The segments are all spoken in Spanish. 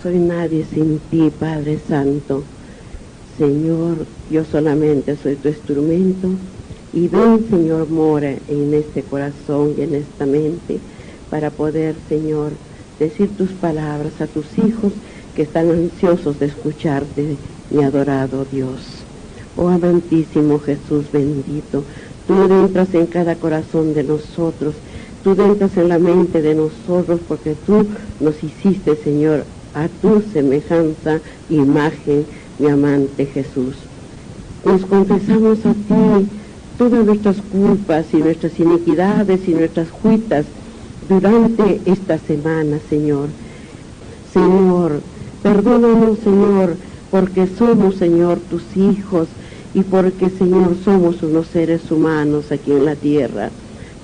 soy nadie sin ti, Padre Santo. Señor, yo solamente soy tu instrumento, y ven, Señor, mora en este corazón y en esta mente, para poder, Señor, decir tus palabras a tus hijos que están ansiosos de escucharte, mi adorado Dios. Oh amantísimo Jesús bendito, tú entras en cada corazón de nosotros, tú entras en la mente de nosotros, porque tú nos hiciste, Señor, a tu semejanza, imagen, mi amante Jesús. Nos confesamos a ti todas nuestras culpas y nuestras iniquidades y nuestras juitas durante esta semana, Señor. Señor, perdónanos, Señor, porque somos, Señor, tus hijos, y porque, Señor, somos unos seres humanos aquí en la tierra.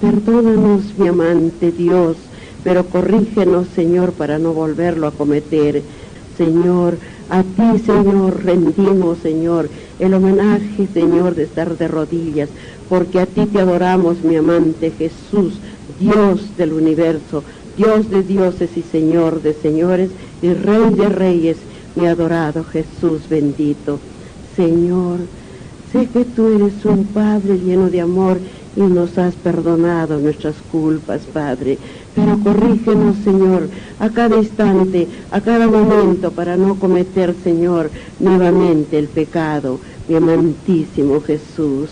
Perdónanos, mi amante Dios, pero corrígenos, Señor, para no volverlo a cometer. Señor, a ti, Señor, rendimos, Señor, el homenaje, Señor, de estar de rodillas, porque a ti te adoramos, mi amante Jesús, Dios del universo, Dios de dioses y Señor de señores, y Rey de reyes, mi adorado Jesús bendito. Señor, sé que tú eres un Padre lleno de amor y nos has perdonado nuestras culpas, Padre, pero corrígenos, Señor, a cada instante, a cada momento, para no cometer, Señor, nuevamente el pecado, mi amantísimo Jesús.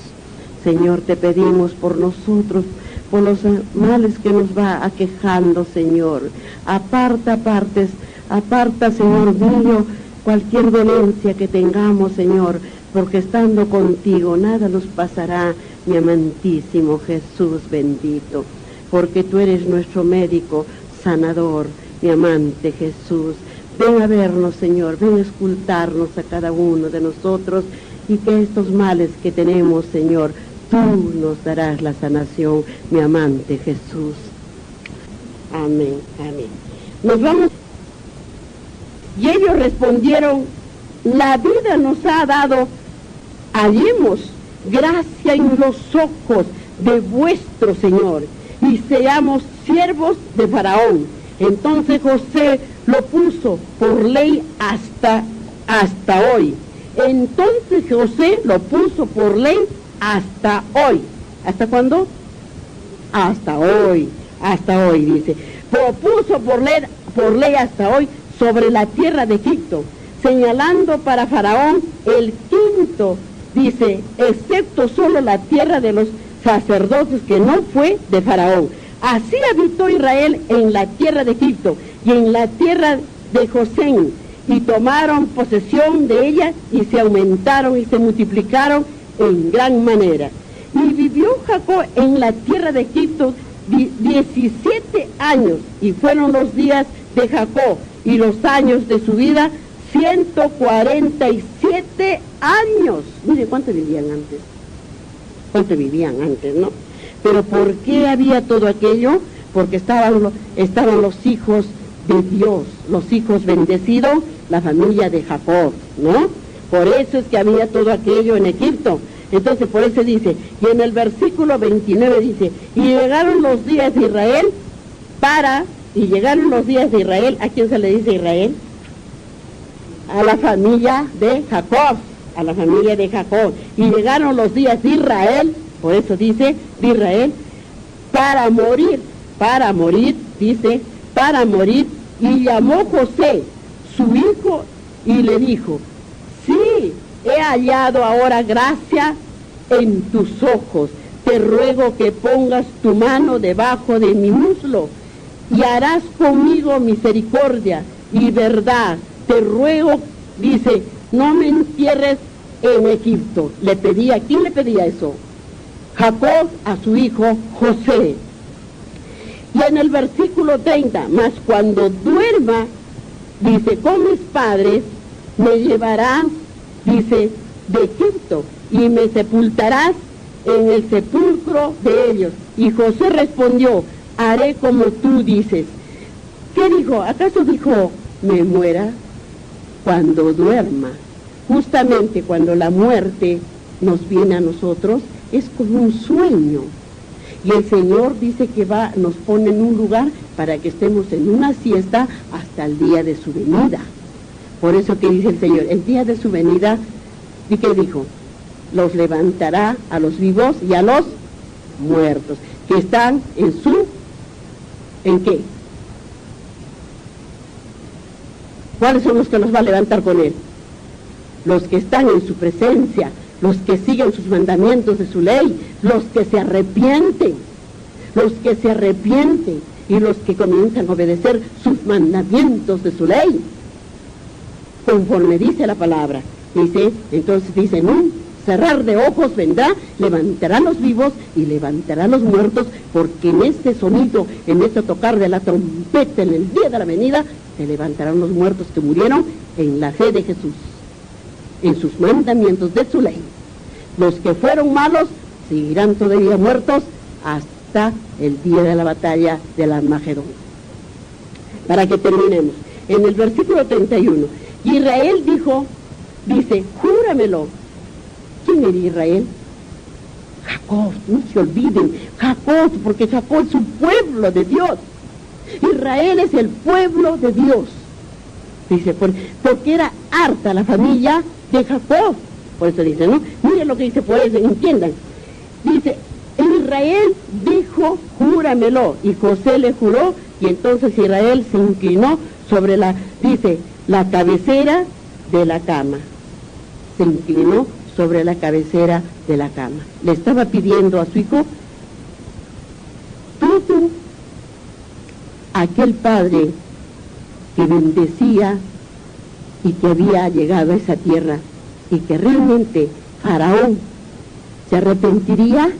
Señor, te pedimos por nosotros, por los males que nos va aquejando, Señor. Aparta, Señor mío, cualquier dolencia que tengamos, Señor, porque estando contigo nada nos pasará, mi amantísimo Jesús bendito, porque tú eres nuestro médico sanador, mi amante Jesús. Ven a vernos, Señor, ven a escultarnos a cada uno de nosotros, y que estos males que tenemos, Señor, tú nos darás la sanación, mi amante Jesús. Amén, amén. Nos vamos. Y ellos respondieron: la vida nos ha dado, hallemos gracia en los ojos de vuestro Señor, y seamos siervos de Faraón. Entonces José lo puso por ley hasta hoy. Entonces José lo puso por ley hasta hoy. ¿Hasta cuándo? Hasta hoy dice. Lo puso por ley hasta hoy sobre la tierra de Egipto, señalando para Faraón el quinto, dice, excepto solo la tierra de los sacerdotes, que no fue de Faraón. Así habitó Israel en la tierra de Egipto y en la tierra de Gosén, y tomaron posesión de ella, y se aumentaron y se multiplicaron en gran manera. Y vivió Jacob en la tierra de Egipto 17 años, y fueron los días de Jacob y los años de su vida 147 años. Mire, ¿cuánto vivían antes, no? Pero ¿por qué había todo aquello? Porque estaban los hijos de Dios, los hijos bendecidos, la familia de Jacob, ¿no? Por eso es que había todo aquello en Egipto. Entonces, por eso dice, y en el versículo 29 dice, y llegaron los días de Israel ¿a quién se le dice Israel? A la familia de Jacob, y llegaron los días de Israel, por eso dice, de Israel, para morir, y llamó José, su hijo, y le dijo, sí, he hallado ahora gracia en tus ojos, te ruego que pongas tu mano debajo de mi muslo, y harás conmigo misericordia y verdad. Te ruego, dice, no me entierres en Egipto. ¿Quién le pedía eso? Jacob a su hijo José. Y en el versículo 30, mas cuando duerma, dice, con mis padres, me llevarás, dice, de Egipto, y me sepultarás en el sepulcro de ellos. Y José respondió, haré como tú dices. ¿Qué dijo? ¿Acaso dijo, me muera? Cuando duerma. Justamente cuando la muerte nos viene a nosotros, es como un sueño. Y el Señor dice que nos pone en un lugar para que estemos en una siesta hasta el día de su venida. Por eso que dice el Señor, el día de su venida, ¿y qué dijo? Los levantará a los vivos y a los muertos, que están ¿en qué? ¿Cuáles son los que los va a levantar con él? Los que están en su presencia, los que siguen sus mandamientos de su ley, los que se arrepienten, y los que comienzan a obedecer sus mandamientos de su ley, conforme dice la palabra. Entonces dice, en un cerrar de ojos vendrá, levantará a los vivos y levantará a los muertos, porque en este sonido, en este tocar de la trompeta, en el día de la venida, se levantarán los muertos que murieron en la fe de Jesús, en sus mandamientos de su ley. Los que fueron malos seguirán todavía muertos hasta el día de la batalla del Armagedón. Para que terminemos, en el versículo 31, Israel dice, júramelo. ¿Quién era Israel? Jacob, no se olviden, Jacob, porque Jacob es un pueblo de Dios. Israel es el pueblo de Dios. Dice, porque era harta la familia de Jacob. Por eso dice, ¿no? Miren lo que dice, por eso entiendan. Dice, Israel dijo, júramelo. Y José le juró, y entonces Israel se inclinó sobre la cabecera de la cama. Se inclinó sobre la cabecera de la cama. Le estaba pidiendo a su hijo todo aquel padre que bendecía y que había llegado a esa tierra, y que realmente Faraón se arrepentiría.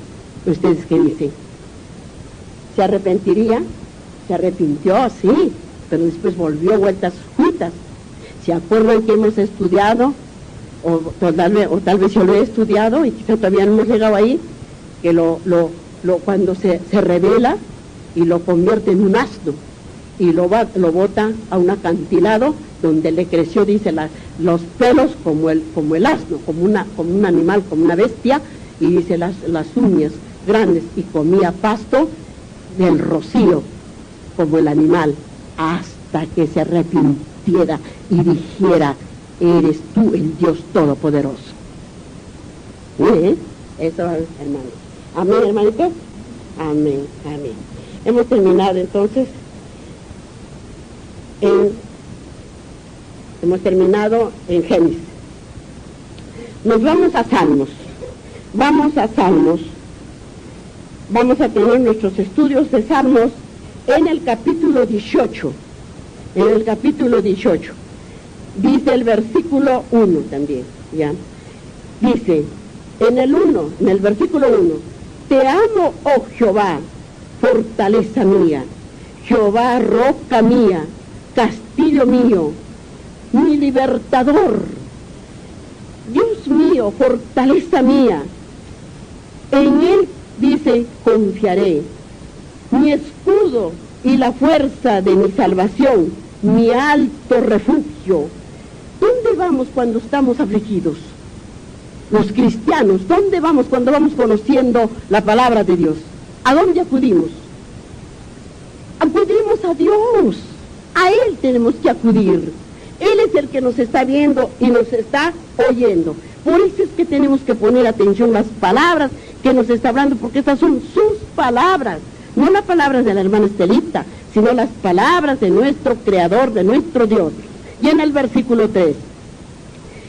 ¿Ustedes qué dicen? ¿Se arrepentiría? Se arrepintió, sí, pero después volvió vueltas juntas. ¿Se acuerdan que hemos estudiado? O tal vez yo lo he estudiado y quizá todavía no hemos llegado ahí, que cuando se revela y lo convierte en un asno y lo bota a un acantilado donde le creció, dice, los pelos como el asno, como un animal, como una bestia, y dice las uñas grandes, y comía pasto del rocío como el animal, hasta que se arrepintiera y dijera, eres tú el Dios Todopoderoso. Eso, hermanos. Amén, hermanitos. Amén, amén. Hemos terminado entonces en Génesis. Nos vamos a Salmos. Vamos a tener nuestros estudios de Salmos en el capítulo 18. Dice el versículo 1 también, ¿ya? Dice, en el versículo 1, te amo, oh Jehová, fortaleza mía, Jehová, roca mía, castillo mío, mi libertador, Dios mío, fortaleza mía, en él, dice, confiaré, mi escudo y la fuerza de mi salvación, mi alto refugio. ¿Dónde vamos cuando estamos afligidos? Los cristianos, ¿dónde vamos cuando vamos conociendo la palabra de Dios? ¿A dónde acudimos? Acudimos a Dios. A Él tenemos que acudir. Él es el que nos está viendo y nos está oyendo. Por eso es que tenemos que poner atención a las palabras que nos está hablando, porque estas son sus palabras, no las palabras de la hermana Estelita, sino las palabras de nuestro Creador, de nuestro Dios. Y en el versículo 3,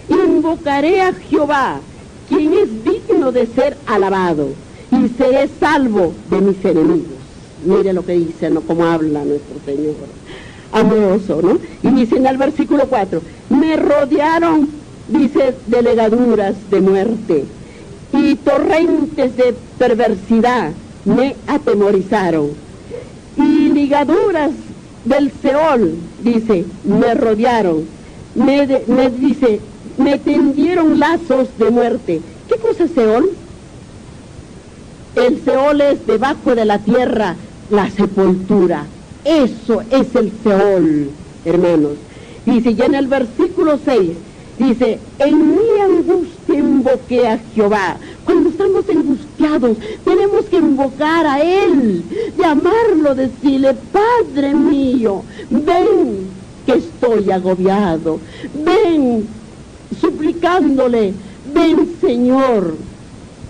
invocaré a Jehová, quien es digno de ser alabado, y seré salvo de mis enemigos. Mire lo que dice, ¿no? Cómo habla nuestro Señor, amoroso, ¿no? Y dice en el versículo 4, me rodearon, dice, de legaduras de muerte, y torrentes de perversidad me atemorizaron, y ligaduras del Seol, dice, me rodearon, me tendieron lazos de muerte. ¿Qué cosa es Seol? El Seol es debajo de la tierra, la sepultura. Eso es el Seol, hermanos. Dice, ya en el versículo 6, dice, en mi angustia invoqué a Jehová. Cuando estamos angustiados, tenemos que invocar a Él, llamarlo, decirle, Padre mío, ven que estoy agobiado. Ven, suplicándole, ven, Señor.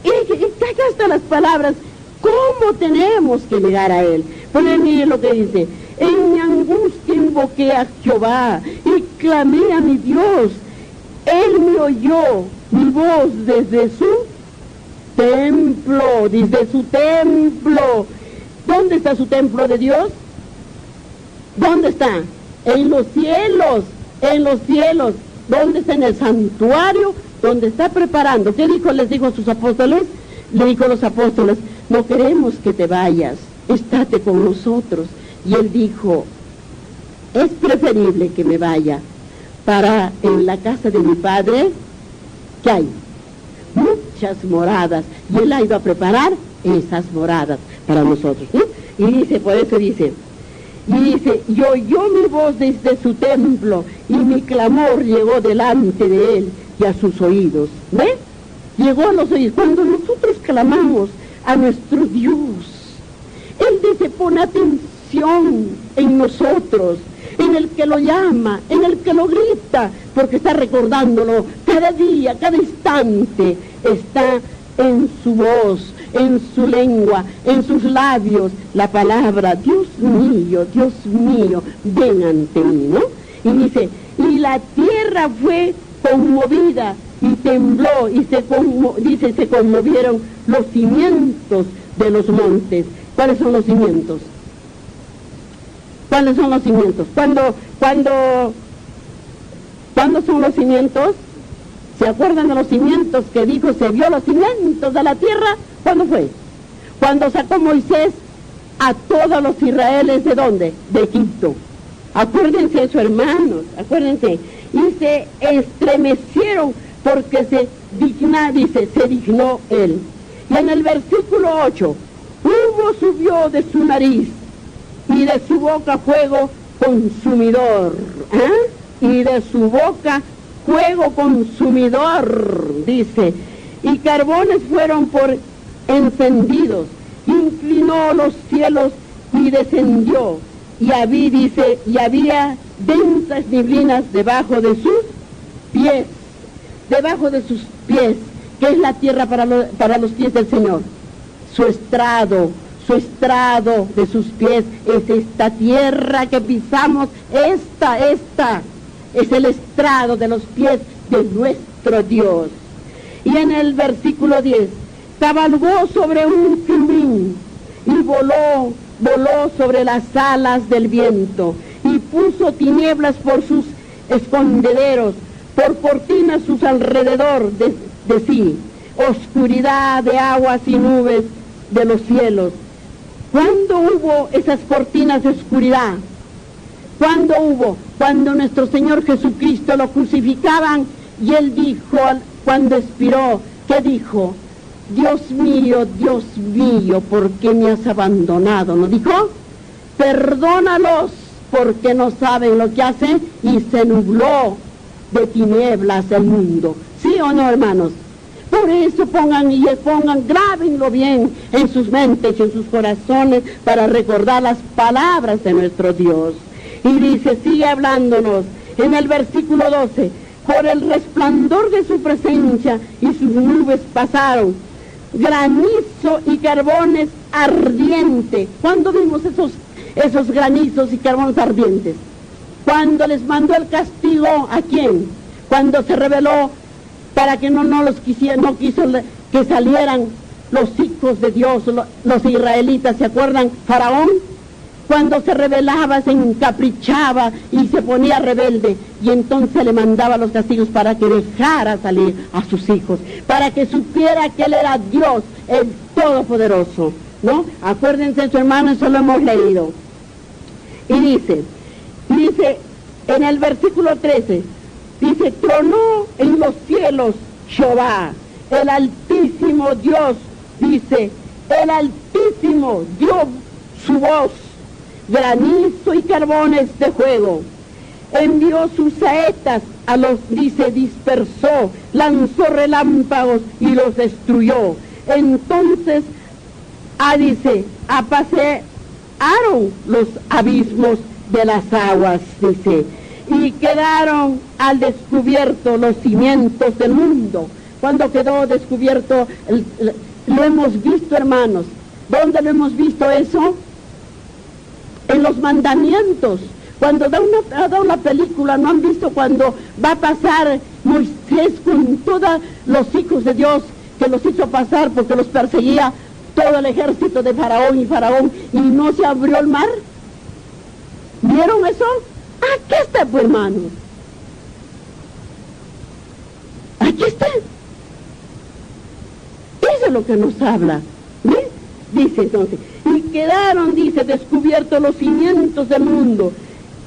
Y acá están las palabras, ¿cómo tenemos que llegar a Él? Pero mire lo que dice: en mi angustia invoqué a Jehová y clamé a mi Dios. Él me oyó mi voz desde su templo, desde su templo. ¿Dónde está su templo de Dios? ¿Dónde está? En los cielos, en los cielos. ¿Dónde está? En el santuario, donde está preparando. ¿Qué dijo? Les dijo a sus apóstoles. Le dijo a los apóstoles: no queremos que te vayas, estate con nosotros. Y él dijo: es preferible que me vaya, para en la casa de mi Padre, ¿qué hay? Muchas moradas. Y él ha ido a preparar esas moradas para nosotros, ¿no? Y dice, por eso dice, y oyó mi voz desde su templo, y mi clamor llegó delante de él y a sus oídos. ¿Ve? Llegó a los oídos. Cuando nosotros clamamos a nuestro Dios, él dice: pon atención en nosotros, en el que lo llama, en el que lo grita, porque está recordándolo cada día, cada instante. Está en su voz, en su lengua, en sus labios, la palabra: Dios mío, ven ante mí, ¿no? Y dice: y la tierra fue conmovida y tembló, y se conmovieron los cimientos de los montes. ¿Cuáles son los cimientos? ¿Cuáles son los cimientos? ¿Cuándo son los cimientos? ¿Se acuerdan de los cimientos que dijo? Se vio los cimientos de la tierra. ¿Cuándo fue? Cuando sacó Moisés a todos los israelíes, ¿de dónde? De Egipto. Acuérdense eso, hermanos, acuérdense. Y se estremecieron porque se dignó él. Y en el versículo 8, humo subió de su nariz y de su boca fuego consumidor. Y de su boca fuego consumidor, dice. Y carbones fueron por encendidos. Inclinó los cielos y descendió. Y había densas neblinas debajo de sus pies. Debajo de sus pies, que es la tierra para los pies del Señor. Su estrado de sus pies es esta tierra que pisamos. Esta es el estrado de los pies de nuestro Dios. Y en el versículo 10, cabalgó sobre un querubín y voló sobre las alas del viento, y puso tinieblas por sus escondederos, por cortinas sus alrededor de sí, oscuridad de aguas y nubes de los cielos. ¿Cuándo hubo esas cortinas de oscuridad? ¿Cuándo hubo? Cuando nuestro Señor Jesucristo lo crucificaban, y él dijo, cuando expiró, ¿qué dijo? Dios mío, ¿por qué me has abandonado? ¿No dijo? Perdónalos, porque no saben lo que hacen. Y se nubló de tinieblas el mundo. ¿Sí o no, hermanos? Por eso grábenlo bien en sus mentes y en sus corazones, para recordar las palabras de nuestro Dios. Y dice, sigue hablándonos en el versículo 12, por el resplandor de su presencia y sus nubes pasaron, granizo y carbones ardientes. ¿Cuándo vimos esos granizos y carbones ardientes? Cuando les mandó el castigo, ¿a quién? Cuando se rebeló para que no quiso que salieran los hijos de Dios, los israelitas, ¿se acuerdan? Faraón, cuando se rebelaba, se encaprichaba y se ponía rebelde, y entonces le mandaba los castigos para que dejara salir a sus hijos, para que supiera que él era Dios, el Todopoderoso, ¿no? Acuérdense, su hermano, eso lo hemos leído. Y dice en el versículo 13, dice, tronó en los cielos Jehová, el Altísimo Dios, dice, el Altísimo dio su voz, granizo y carbones de fuego, envió sus saetas dispersó, lanzó relámpagos y los destruyó. Entonces, apasearon los abismos de las aguas, dice, y quedaron al descubierto los cimientos del mundo. Cuando quedó descubierto, lo hemos visto, hermanos. ¿Dónde lo hemos visto eso? En los mandamientos. Cuando ha dado la película, ¿no han visto cuando va a pasar Moisés con todos los hijos de Dios, que los hizo pasar porque los perseguía todo el ejército de Faraón y no se abrió el mar? ¿Vieron eso? Aquí está, pues, hermano. Aquí está. Eso es lo que nos habla. ¿Ves? Dice entonces, y quedaron, dice, descubiertos los cimientos del mundo,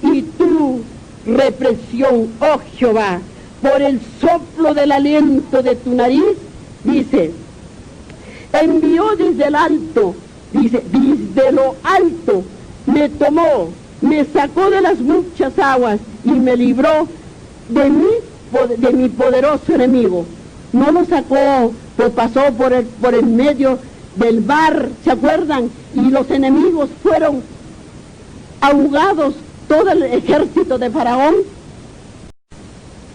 y tu represión, oh Jehová, por el soplo del aliento de tu nariz, dice, envió desde el alto, dice, desde lo alto, me tomó, me sacó de las muchas aguas y me libró de mi poderoso enemigo. No lo sacó, pues pasó por el medio del mar, ¿se acuerdan? Y los enemigos fueron ahogados, todo el ejército de Faraón.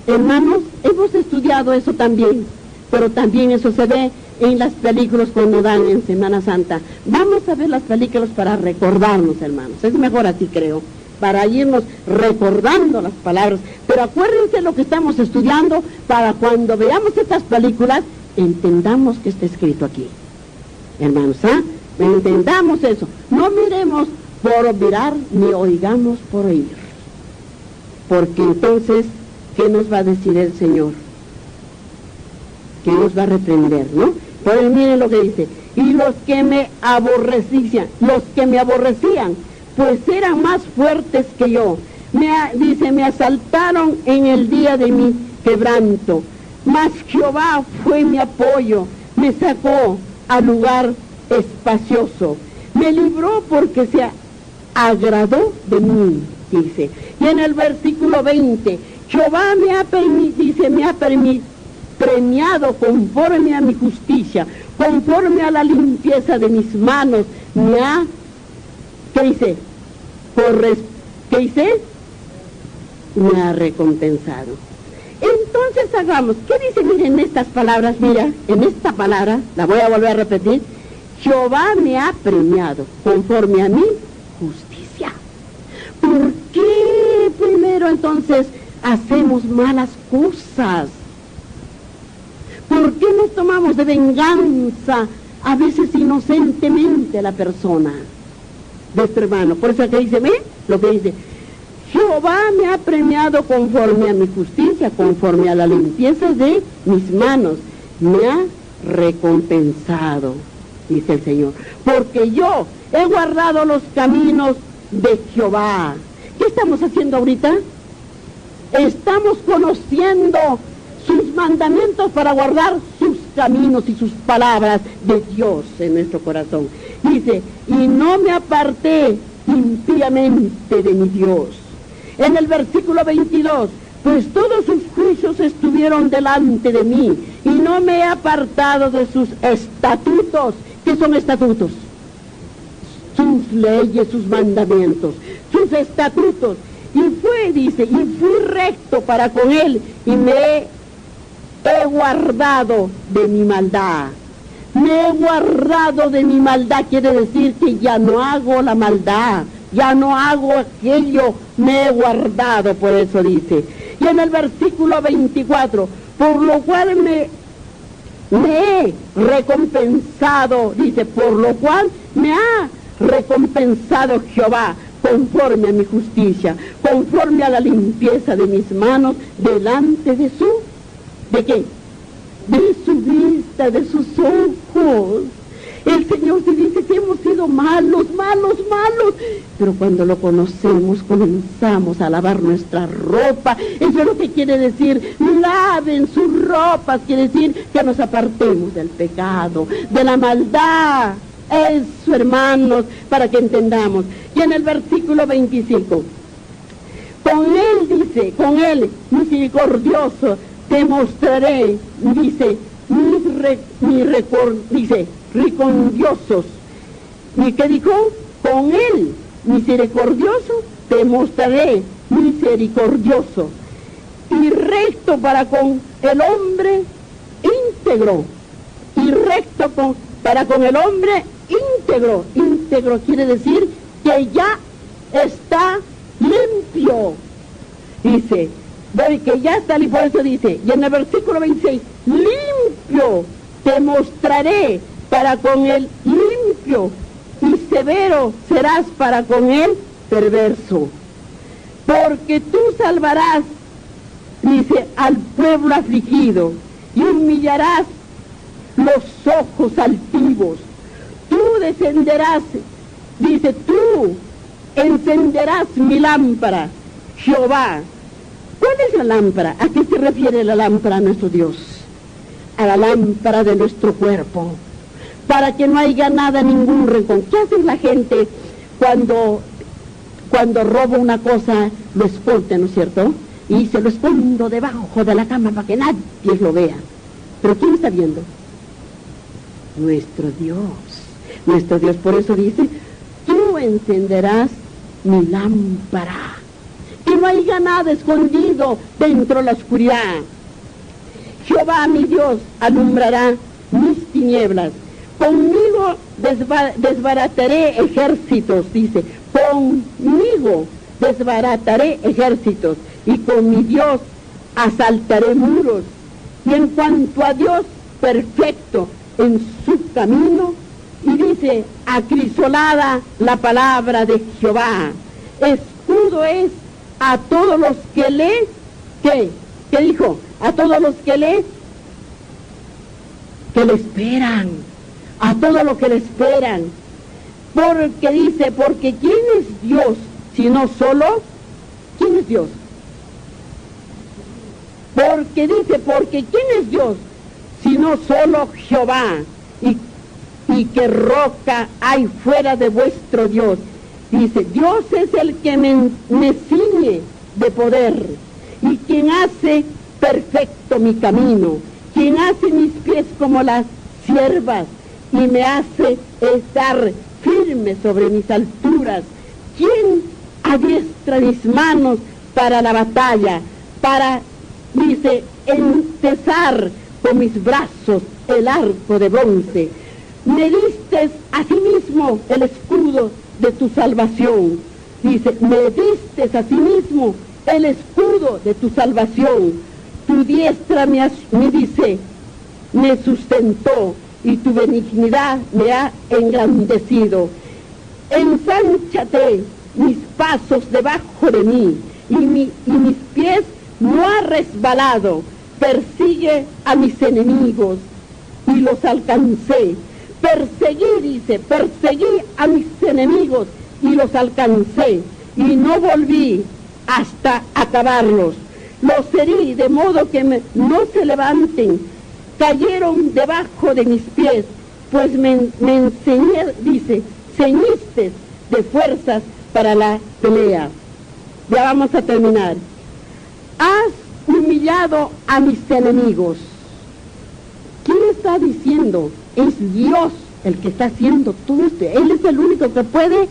Hermanos, hemos estudiado eso también, pero también eso se ve en las películas cuando dan en Semana Santa. Vamos a ver las películas para recordarnos, hermanos. Es mejor así, creo, para irnos recordando las palabras. Pero acuérdense lo que estamos estudiando para cuando veamos estas películas, entendamos que está escrito aquí. Hermanos, entendamos eso. No miremos por mirar, ni oigamos por oír. Porque entonces, ¿qué nos va a decir el Señor? ¿Qué nos va a reprender, no? Pues miren lo que dice. Y los que me aborrecían, pues eran más fuertes que yo. Dice, me asaltaron en el día de mi quebranto. Mas Jehová fue mi apoyo, me sacó al lugar espacioso. Me libró porque se agradó de mí, dice. Y en el versículo 20, Jehová me ha premiado conforme a mi justicia, conforme a la limpieza de mis manos, me ha, ¿qué dice? ¿Qué dice? Me ha recompensado. Entonces hagamos, ¿qué dice? Miren estas palabras, mira, en esta palabra, la voy a volver a repetir, Jehová me ha premiado conforme a mi justicia. ¿Por qué primero entonces hacemos malas cosas? ¿Por qué nos tomamos de venganza a veces inocentemente a la persona? Nuestro hermano, por eso que dice, ¿ve? Lo que dice, Jehová me ha premiado conforme a mi justicia, conforme a la limpieza de mis manos, me ha recompensado, dice el Señor, porque yo he guardado los caminos de Jehová. ¿Qué estamos haciendo ahorita? Estamos conociendo sus mandamientos para guardar sus caminos y sus palabras de Dios en nuestro corazón. Dice, y no me aparté impíamente de mi Dios. En el versículo 22, pues todos sus juicios estuvieron delante de mí, y no me he apartado de sus estatutos. ¿Qué son estatutos? Sus leyes, sus mandamientos, sus estatutos. Y dice, y fui recto para con él, y me he guardado de mi maldad. Me he guardado de mi maldad, quiere decir que ya no hago la maldad, ya no hago aquello, me he guardado, por eso dice. Y en el versículo 24, por lo cual me he recompensado, dice, por lo cual me ha recompensado Jehová, conforme a mi justicia, conforme a la limpieza de mis manos, delante de su, ¿de qué? De su vista, de sus ojos. El Señor se dice que hemos sido malos, pero cuando lo conocemos comenzamos a lavar nuestra ropa. Eso es lo que quiere decir, laven sus ropas, quiere decir que nos apartemos del pecado, de la maldad. Eso, hermanos, para que entendamos. Y en el versículo 25, con él, dice, con él, misericordioso, te mostraré, dice, dice, ricondiosos. ¿Y qué dijo? Con él, misericordioso, te mostraré misericordioso y recto para con el hombre íntegro. Y recto para con el hombre íntegro. Íntegro quiere decir que ya está limpio. Dice, que ya está limpio, por eso dice, y en el versículo 26, limpio te mostraré para con el limpio, y severo serás para con el perverso. Porque tú salvarás, dice, al pueblo afligido, y humillarás los ojos altivos. Tú descenderás, dice, tú encenderás mi lámpara, Jehová. ¿Cuál es la lámpara? ¿A qué se refiere la lámpara a nuestro Dios? A la lámpara de nuestro cuerpo, para que no haya nada, ningún rincón. ¿Qué hace la gente cuando roba una cosa? Lo esconde, ¿no es cierto? Y se lo escondo debajo de la cama para que nadie lo vea. ¿Pero quién está viendo? Nuestro Dios. Nuestro Dios, por eso dice, tú encenderás mi lámpara. Que no haya nada escondido dentro de la oscuridad. Jehová mi Dios alumbrará mis tinieblas. Conmigo desbarataré ejércitos, dice. Conmigo desbarataré ejércitos. Y con mi Dios asaltaré muros. Y en cuanto a Dios, perfecto en su camino. Y dice, acrisolada la palabra de Jehová. Escudo es a todos los que le, ¿qué dijo? A todos los que le esperan, a todos los que le esperan, porque dice, porque ¿quién es Dios? Sino solo, ¿quién es Dios? Porque dice, porque ¿quién es Dios? Sino solo Jehová, y que roca hay fuera de vuestro Dios. Dice, Dios es el que me ciñe de poder, y quien hace perfecto mi camino, quien hace mis pies como las ciervas, y me hace estar firme sobre mis alturas, quien adiestra mis manos para la batalla, para, dice, entesar con mis brazos el arco de bronce. Me diste a sí mismo el escudo de tu salvación. Dice, me diste a sí mismo el escudo de tu salvación. Tu diestra me dice, me sustentó, y tu benignidad me ha engrandecido. Ensánchate mis pasos debajo de mí, y mis pies no ha resbalado. Persigue a mis enemigos, y los alcancé. Perseguí, dice, perseguí a mis enemigos y los alcancé, y no volví hasta acabarlos. Los herí de modo que no se levanten, cayeron debajo de mis pies, pues me enseñé, dice, ceñiste de fuerzas para la pelea. Ya vamos a terminar. Has humillado a mis enemigos. ¿Quién está diciendo? Es Dios el que está haciendo todo esto. Él es el único que puede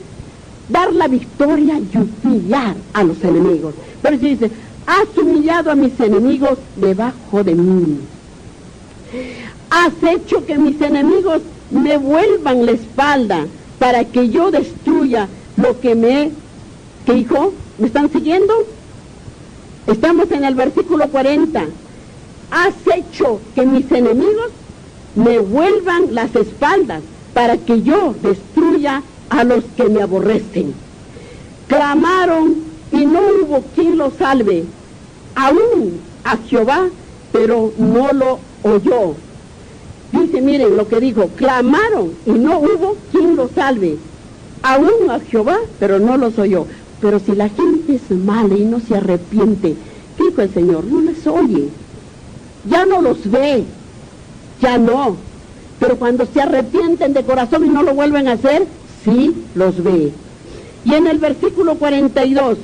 dar la victoria y humillar a los enemigos. Por eso dice, has humillado a mis enemigos debajo de mí. Has hecho que mis enemigos me vuelvan la espalda para que yo destruya lo que ¿qué dijo? ¿Me están siguiendo? Estamos en el versículo 40. Has hecho que mis enemigos me vuelvan las espaldas para que yo destruya a los que me aborrecen. Clamaron y no hubo quien los salve, aún a Jehová, pero no lo oyó. Dice, miren lo que dijo, clamaron y no hubo quien los salve, aún a Jehová, pero no los oyó. Pero si la gente es mala y no se arrepiente, dijo el Señor, no les oye, ya no los ve, ya no. Pero cuando se arrepienten de corazón y no lo vuelven a hacer, sí los ve. Y en el versículo 42,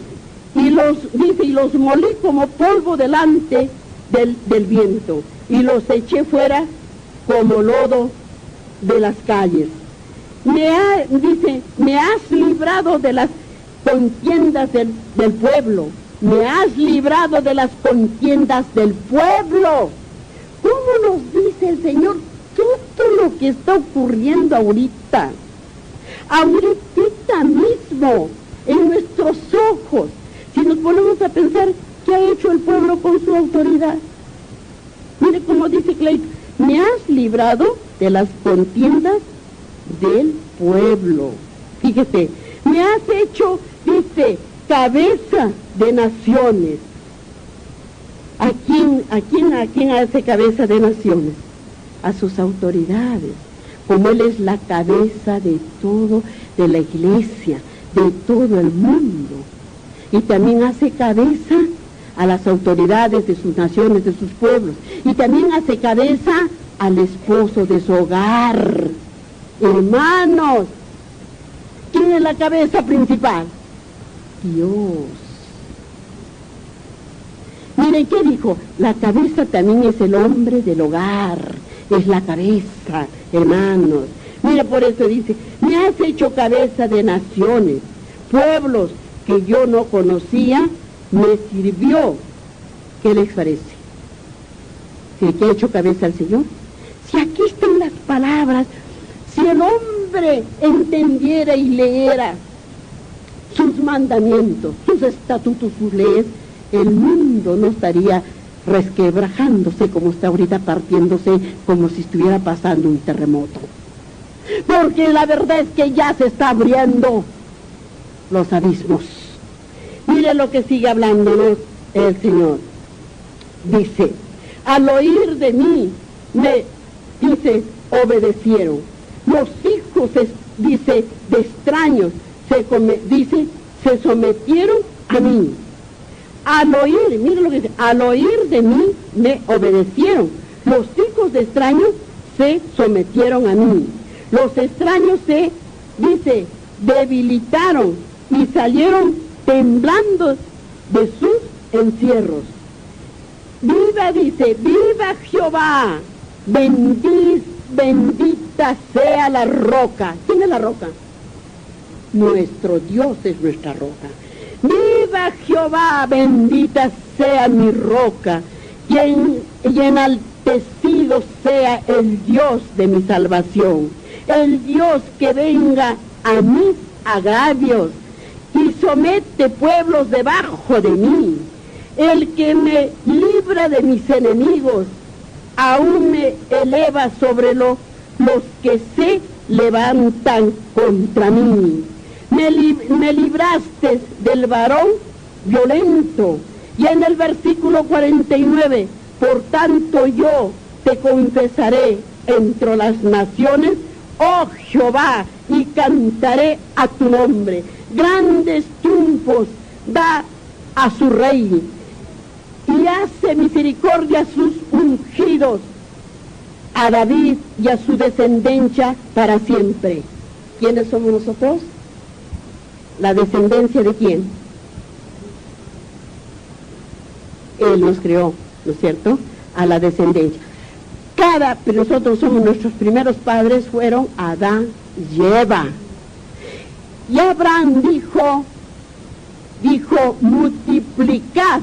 dice, y los molí como polvo delante del viento, y los eché fuera como lodo de las calles. Dice, me has librado de las contiendas del pueblo, me has librado de las contiendas del pueblo. ¿Cómo nos dice el Señor todo lo que está ocurriendo ahorita? Ahorita mismo, en nuestros ojos, si nos ponemos a pensar qué ha hecho el pueblo con su autoridad. Mire cómo dice Clayton, me has librado de las contiendas del pueblo. Fíjese, me has hecho, dice, cabeza de naciones. ¿A quién hace cabeza de naciones? A sus autoridades. Como Él es la cabeza de todo, de la iglesia, de todo el mundo. Y también hace cabeza a las autoridades de sus naciones, de sus pueblos. Y también hace cabeza al esposo de su hogar. Hermanos, ¿quién es la cabeza principal? Dios. Miren qué dijo, la cabeza también es el hombre del hogar, es la cabeza, hermanos. Mire, por eso dice, me has hecho cabeza de naciones, pueblos que yo no conocía, me sirvió. ¿Qué les parece? ¿Sí que ha hecho cabeza al Señor? Si aquí están las palabras, si el hombre entendiera y leera sus mandamientos, sus estatutos, sus leyes, el mundo no estaría resquebrajándose como está ahorita, partiéndose como si estuviera pasando un terremoto. Porque la verdad es que ya se está abriendo los abismos. Mire lo que sigue hablándonos el Señor. Dice, al oír de mí, me, dice, obedecieron. Los hijos, dice, de extraños, se sometieron a mí. Al oír, mire lo que dice, al oír de mí me obedecieron. Los hijos de extraños se sometieron a mí. Los extraños se, dice, debilitaron y salieron temblando de sus encierros. Viva, dice, viva Jehová, bendita sea la roca. ¿Quién es la roca? Nuestro Dios es nuestra roca. Viva Jehová, bendita sea mi roca, y enaltecido sea el Dios de mi salvación, el Dios que venga a mis agravios y somete pueblos debajo de mí, el que me libra de mis enemigos, aún me eleva sobre los que se levantan contra mí. Me libraste del varón violento. Y en el versículo 49, por tanto yo te confesaré entre las naciones, oh Jehová, y cantaré a tu nombre. Grandes triunfos da a su rey, y hace misericordia a sus ungidos, a David y a su descendencia para siempre. ¿Quiénes somos nosotros? ¿La descendencia de quién? Él nos creó, ¿no es cierto? A la descendencia. Pero nosotros somos, nuestros primeros padres fueron Adán y Eva. Y Abraham dijo, multiplicad,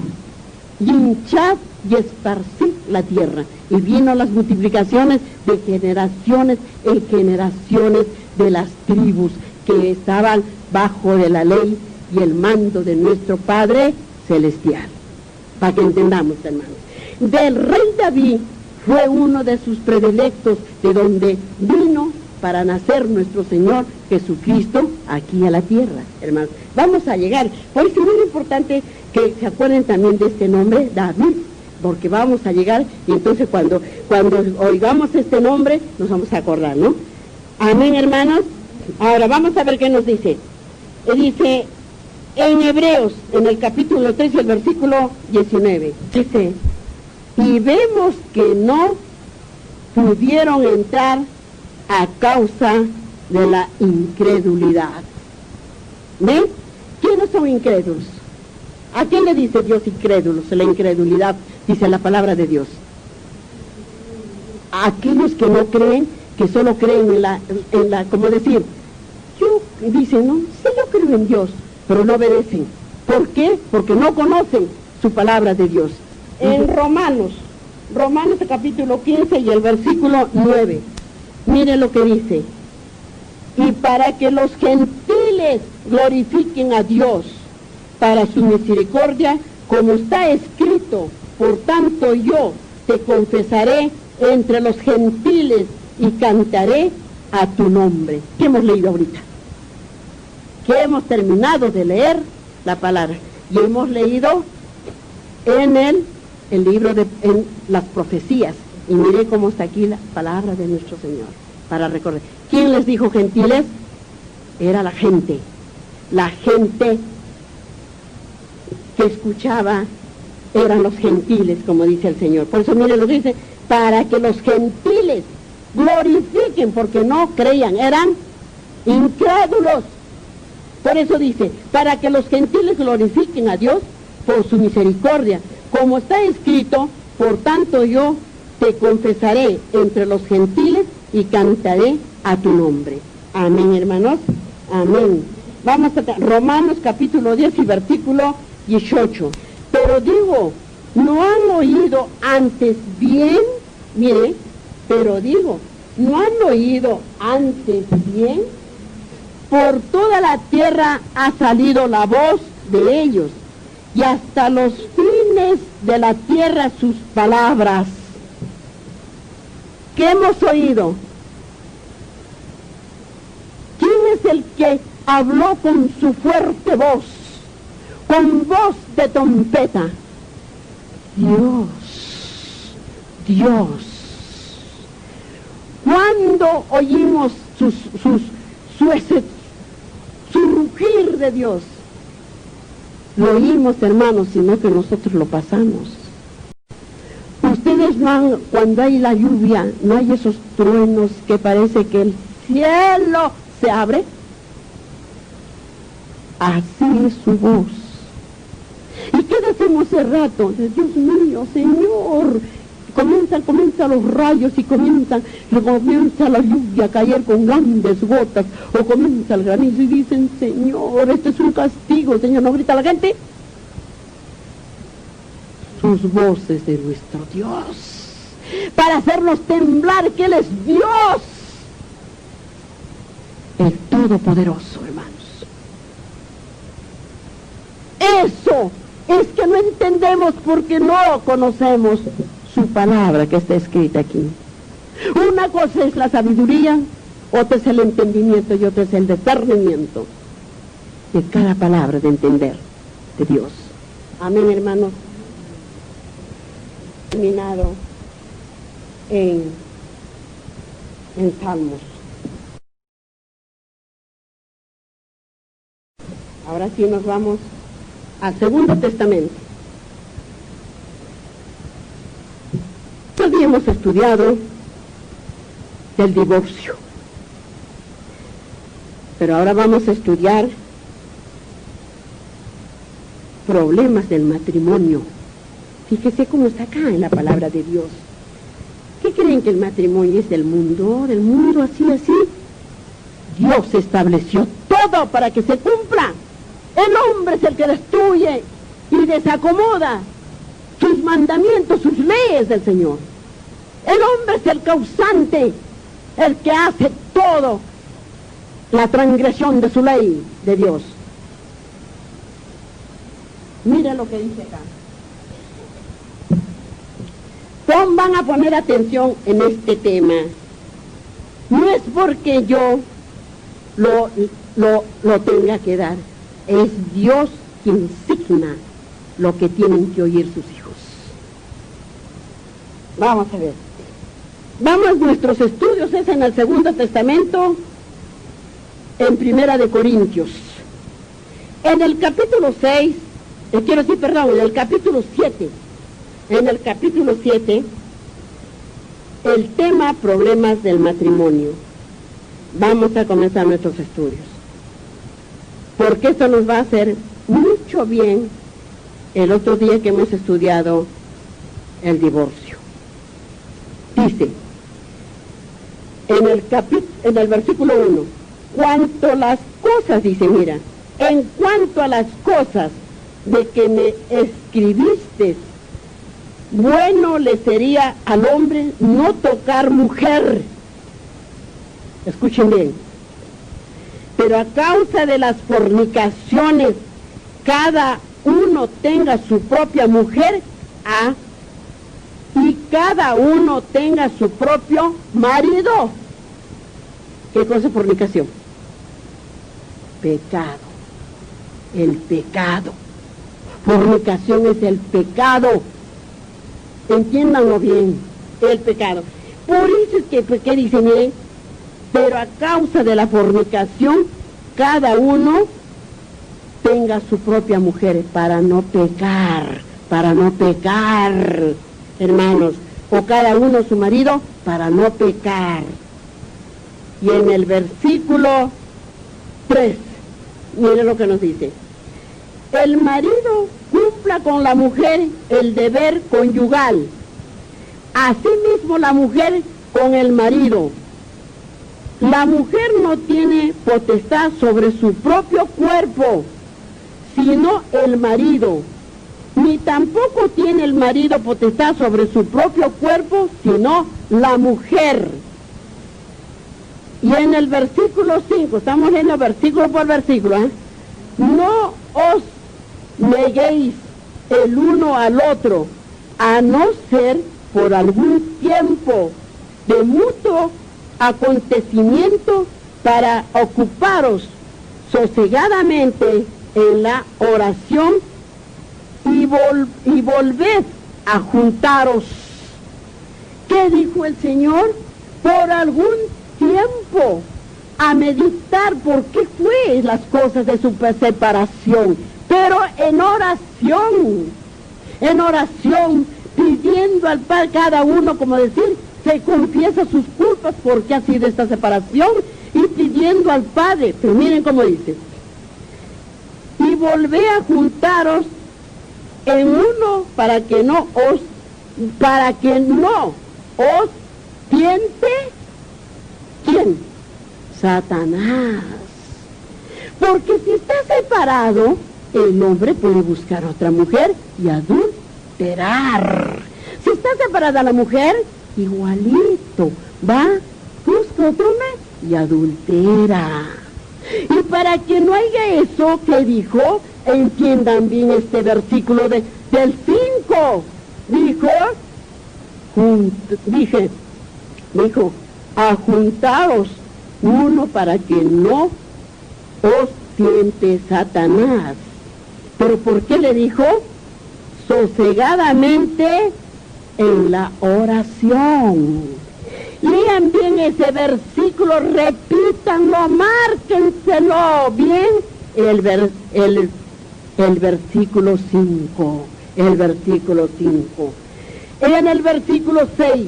y hinchad y esparcid la tierra. Y vino las multiplicaciones de generaciones en generaciones de las tribus que estaban bajo de la ley y el mando de nuestro Padre Celestial. Para que entendamos, hermanos. Del rey David fue uno de sus predilectos, de donde vino para nacer nuestro Señor Jesucristo aquí a la tierra, hermanos. Vamos a llegar. Por eso es muy importante que se acuerden también de este nombre, David, porque vamos a llegar, y entonces cuando oigamos este nombre nos vamos a acordar, ¿no? Amén, hermanos. Ahora vamos a ver qué nos dice. Dice en Hebreos, en el capítulo 3, el versículo 19, dice, y vemos que no pudieron entrar a causa de la incredulidad. ¿Ven? ¿Quiénes son incrédulos? ¿A quién le dice Dios incrédulos? La incredulidad, dice la palabra de Dios. A aquellos que no creen, que solo creen en la como decir, dicen, no, sí, yo creo en Dios, pero no obedecen. ¿Por qué? Porque no conocen su palabra de Dios. En Romanos capítulo 15 y el versículo 9, mire lo que dice: y para que los gentiles glorifiquen a Dios para su misericordia, como está escrito, por tanto yo te confesaré entre los gentiles y cantaré a tu nombre. ¿Qué hemos leído ahorita? Que hemos terminado de leer la palabra y hemos leído en el libro en las profecías, y mire cómo está aquí la palabra de nuestro Señor para recordar. ¿Quién les dijo gentiles? Era la gente que escuchaba, eran los gentiles, como dice el Señor. Por eso mire lo que dice: para que los gentiles glorifiquen, porque no creían, eran incrédulos. Por eso dice: para que los gentiles glorifiquen a Dios por su misericordia, como está escrito, por tanto yo te confesaré entre los gentiles y cantaré a tu nombre. Amén, hermanos. Amén. Vamos a Romanos capítulo 10 y versículo 18. Pero digo, ¿no han oído antes bien? Mire, pero digo, ¿no han oído antes bien? Por toda la tierra ha salido la voz de ellos, y hasta los fines de la tierra sus palabras. ¿Qué hemos oído? ¿Quién es el que habló con su fuerte voz, con voz de trompeta? Dios. ¿Cuándo oímos su rugir de Dios? Lo oímos, hermanos, sino que nosotros lo pasamos. Ustedes no han, cuando hay la lluvia, no hay esos truenos que parece que el cielo se abre. Así es su voz. ¿Y qué decimos ese rato? Dios mío, Señor. Comienzan los rayos y comienza la lluvia a caer con grandes gotas, o comienza el granizo y dicen: Señor, este es un castigo. Señor, ¿no grita la gente? Sus voces de nuestro Dios, para hacernos temblar que Él es Dios, el Todopoderoso, hermanos. Eso es que no entendemos porque no conocemos su palabra que está escrita aquí. Una cosa es la sabiduría, otra es el entendimiento y otra es el discernimiento de cada palabra de entender de Dios. Amén, hermanos. Terminado en Salmos. Ahora sí nos vamos al Segundo Testamento. Hoy hemos estudiado del divorcio, pero ahora vamos a estudiar problemas del matrimonio. Fíjese cómo está acá en la palabra de Dios. ¿Qué creen que el matrimonio es del mundo? ¿Del mundo así? Dios estableció todo para que se cumpla. El hombre es el que destruye y desacomoda sus mandamientos, sus leyes del Señor. El hombre es el causante, el que hace todo la transgresión de su ley de Dios. Mira lo que dice acá. Van a poner atención en este tema. No es porque yo lo tenga que dar, es Dios quien signa lo que tienen que oír sus hijos. Vamos a ver. Nuestros estudios es en el Segundo Testamento, en Primera de Corintios. En el capítulo 6, en el capítulo 7. En el capítulo 7, el tema problemas del matrimonio. Vamos a comenzar nuestros estudios, porque esto nos va a hacer mucho bien el otro día que hemos estudiado el divorcio. Dice, en el versículo 1, cuanto a las cosas, dice, mira, en cuanto a las cosas de que me escribiste, bueno le sería al hombre no tocar mujer. Escuchen bien. Pero a causa de las fornicaciones, cada uno tenga su propia mujer, y cada uno tenga su propio marido. ¿Qué cosa es fornicación? Pecado. El pecado. Fornicación es el pecado. Entiéndanlo bien, el pecado. Por eso es que, ¿qué dice? Miren, pero a causa de la fornicación, cada uno tenga su propia mujer para no pecar, hermanos, o cada uno su marido para no pecar. Y en el versículo 3, miren lo que nos dice: el marido cumpla con la mujer el deber conyugal, asimismo la mujer con el marido. La mujer no tiene potestad sobre su propio cuerpo, sino el marido, ni tampoco tiene el marido potestad sobre su propio cuerpo, sino la mujer. Y en el versículo 5, estamos leyendo versículo por versículo, no os neguéis el uno al otro, a no ser por algún tiempo de mutuo acontecimiento, para ocuparos sosegadamente en la oración y volved a juntaros. ¿Qué dijo el Señor? Por algún tiempo, a meditar por qué fue las cosas de su separación, pero en oración, pidiendo al Padre, cada uno, como decir, se confiesa sus culpas porque ha sido esta separación, y pidiendo al Padre. Pero miren cómo dice: y volvé a juntaros en uno para que no os tiente, ¿quién? Satanás. Porque si está separado, el hombre puede buscar otra mujer y adulterar. Si está separada la mujer, igualito, va, busca otro hombre y adultera. Y para que no haya eso que dijo, entiendan bien este versículo del 5. Dijo, a juntaros uno para que no os tiente Satanás. ¿Pero por qué le dijo? Sosegadamente en la oración. Lean bien ese versículo, repítanlo, márquenselo bien. El versículo 5. En el versículo 6.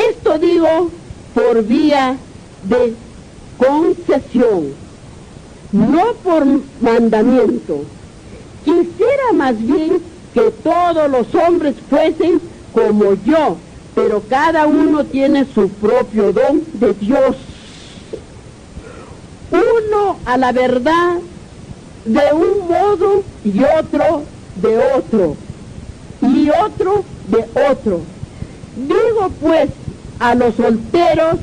Esto digo por vía de concesión, no por mandamiento. Quisiera más bien que todos los hombres fuesen como yo, pero cada uno tiene su propio don de Dios. Uno a la verdad de un modo y otro de otro, y otro de otro. Digo pues a los solteros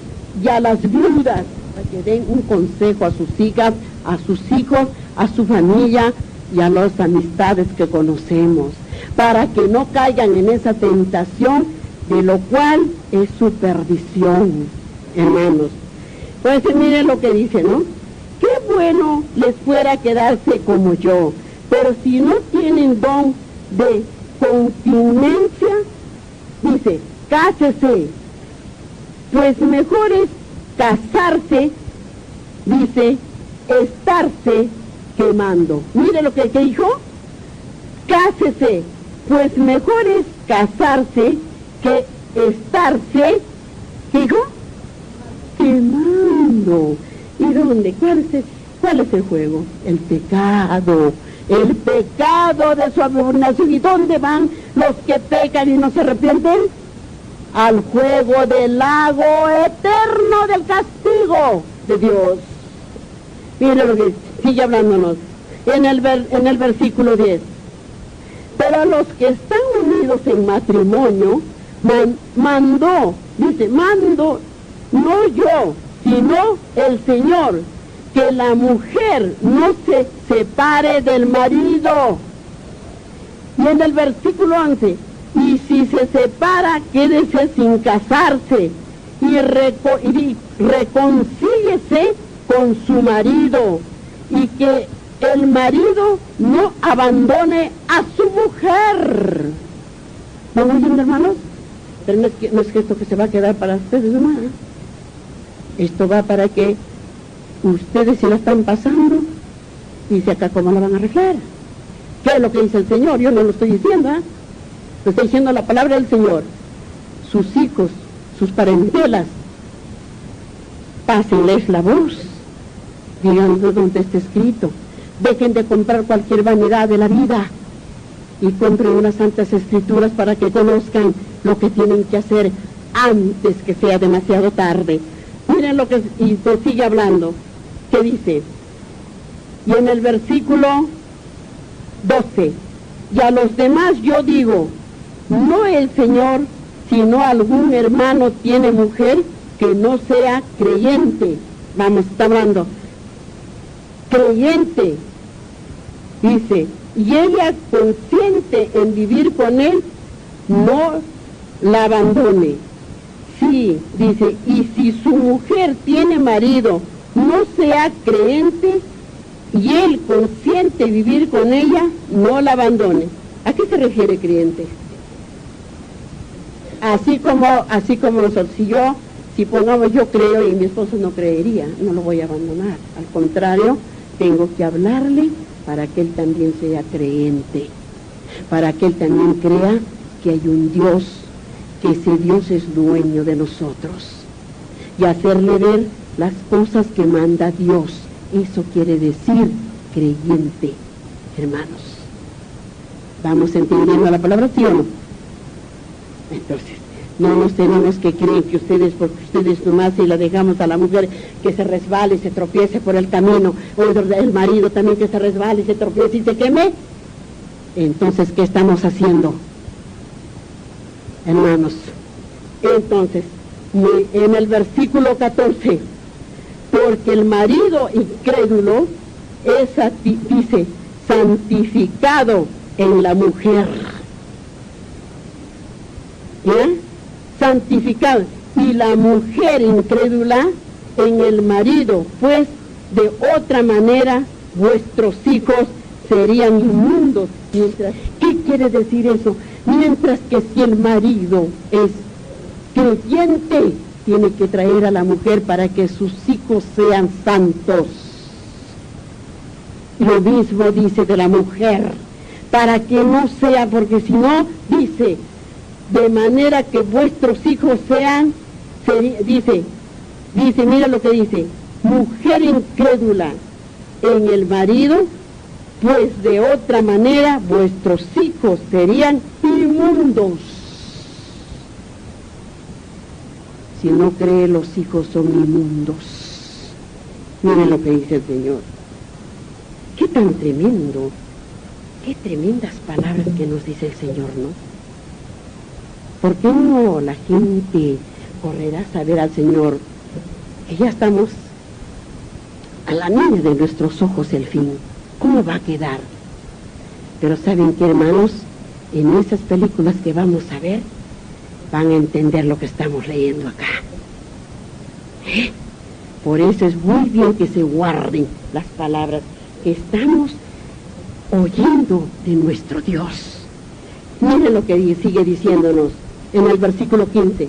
y a las viudas, para que den un consejo a sus hijas, a sus hijos, a su familia y a las amistades que conocemos, para que no caigan en esa tentación, de lo cual es su perdición, hermanos. Pues miren lo que dice, ¿no? Qué bueno les fuera quedarse como yo, pero si no tienen don de continencia, dice, cásese, pues mejor es casarse, dice, estarse quemando. Mire lo que dijo, cásese, pues mejor es casarse que estarse, ¿qué dijo? Quemando. ¿Y dónde? ¿Cuál es el juego? El pecado de su abominación. ¿Y dónde van los que pecan y no se arrepienten? Al juego del lago eterno del castigo de Dios. Mire lo que sigue hablándonos. en el versículo 10. Pero a los que están unidos en matrimonio, mando, no yo, sino el Señor, que la mujer no se separe del marido. Y en el versículo 11, y si se separa, quédese sin casarse y reconcíliese con su marido, y que el marido no abandone a su mujer. ¿No me oyen, hermanos? Pero no es que esto que se va a quedar para ustedes, hermanos. Esto va para que ustedes se la están pasando, dice acá cómo la van a arreglar. ¿Qué es lo que dice el Señor? Yo no lo estoy diciendo, ¿eh? Lo está diciendo la palabra del Señor. Sus hijos, sus parentelas, pásenles la voz, digan donde está escrito. Dejen de comprar cualquier vanidad de la vida y compren unas santas escrituras para que conozcan lo que tienen que hacer antes que sea demasiado tarde. Miren lo que y se sigue hablando. ¿Qué dice? Y en el versículo 12, y a los demás yo digo, no el Señor, sino algún hermano tiene mujer que no sea creyente. Vamos, está hablando. Creyente, dice, y ella consciente en vivir con él, no la abandone. Sí, dice, y si su mujer tiene marido, no sea creyente, y él consciente en vivir con ella, no la abandone. ¿A qué se refiere creyente? Así como nosotros, si pongamos yo creo y mi esposo no creería, no lo voy a abandonar. Al contrario, tengo que hablarle para que él también sea creyente, para que él también crea que hay un Dios, que ese Dios es dueño de nosotros, y hacerle ver las cosas que manda Dios. Eso quiere decir creyente, hermanos. ¿Vamos entendiendo la palabra, sí o no? Entonces, no nos tenemos que creer que ustedes, porque ustedes nomás si la dejamos a la mujer que se resbale y se tropiece por el camino, o el marido también que se resbale y se tropiece y se queme, entonces, ¿qué estamos haciendo? Hermanos, entonces, en el versículo 14, porque el marido incrédulo es, dice, santificado en la mujer. ¿Ya? Santificado, y la mujer incrédula en el marido, pues de otra manera vuestros hijos serían inmundos. ¿Qué quiere decir eso? Mientras que si el marido es creyente, tiene que traer a la mujer para que sus hijos sean santos. Lo mismo dice de la mujer, para que no sea, porque si no, dice, de manera que vuestros hijos sean, dice, mira lo que dice, mujer incrédula en el marido, pues de otra manera vuestros hijos serían inmundos. Si no cree, los hijos son inmundos. Miren lo que dice el Señor. Qué tan tremendo, qué tremendas palabras que nos dice el Señor, ¿no? ¿Por qué no la gente correrá a saber al Señor que ya estamos a la niña de nuestros ojos el fin? ¿Cómo va a quedar? Pero ¿saben qué, hermanos? En esas películas que vamos a ver, van a entender lo que estamos leyendo acá. Por eso es muy bien que se guarden las palabras que estamos oyendo de nuestro Dios. Miren lo que sigue diciéndonos en el versículo 15.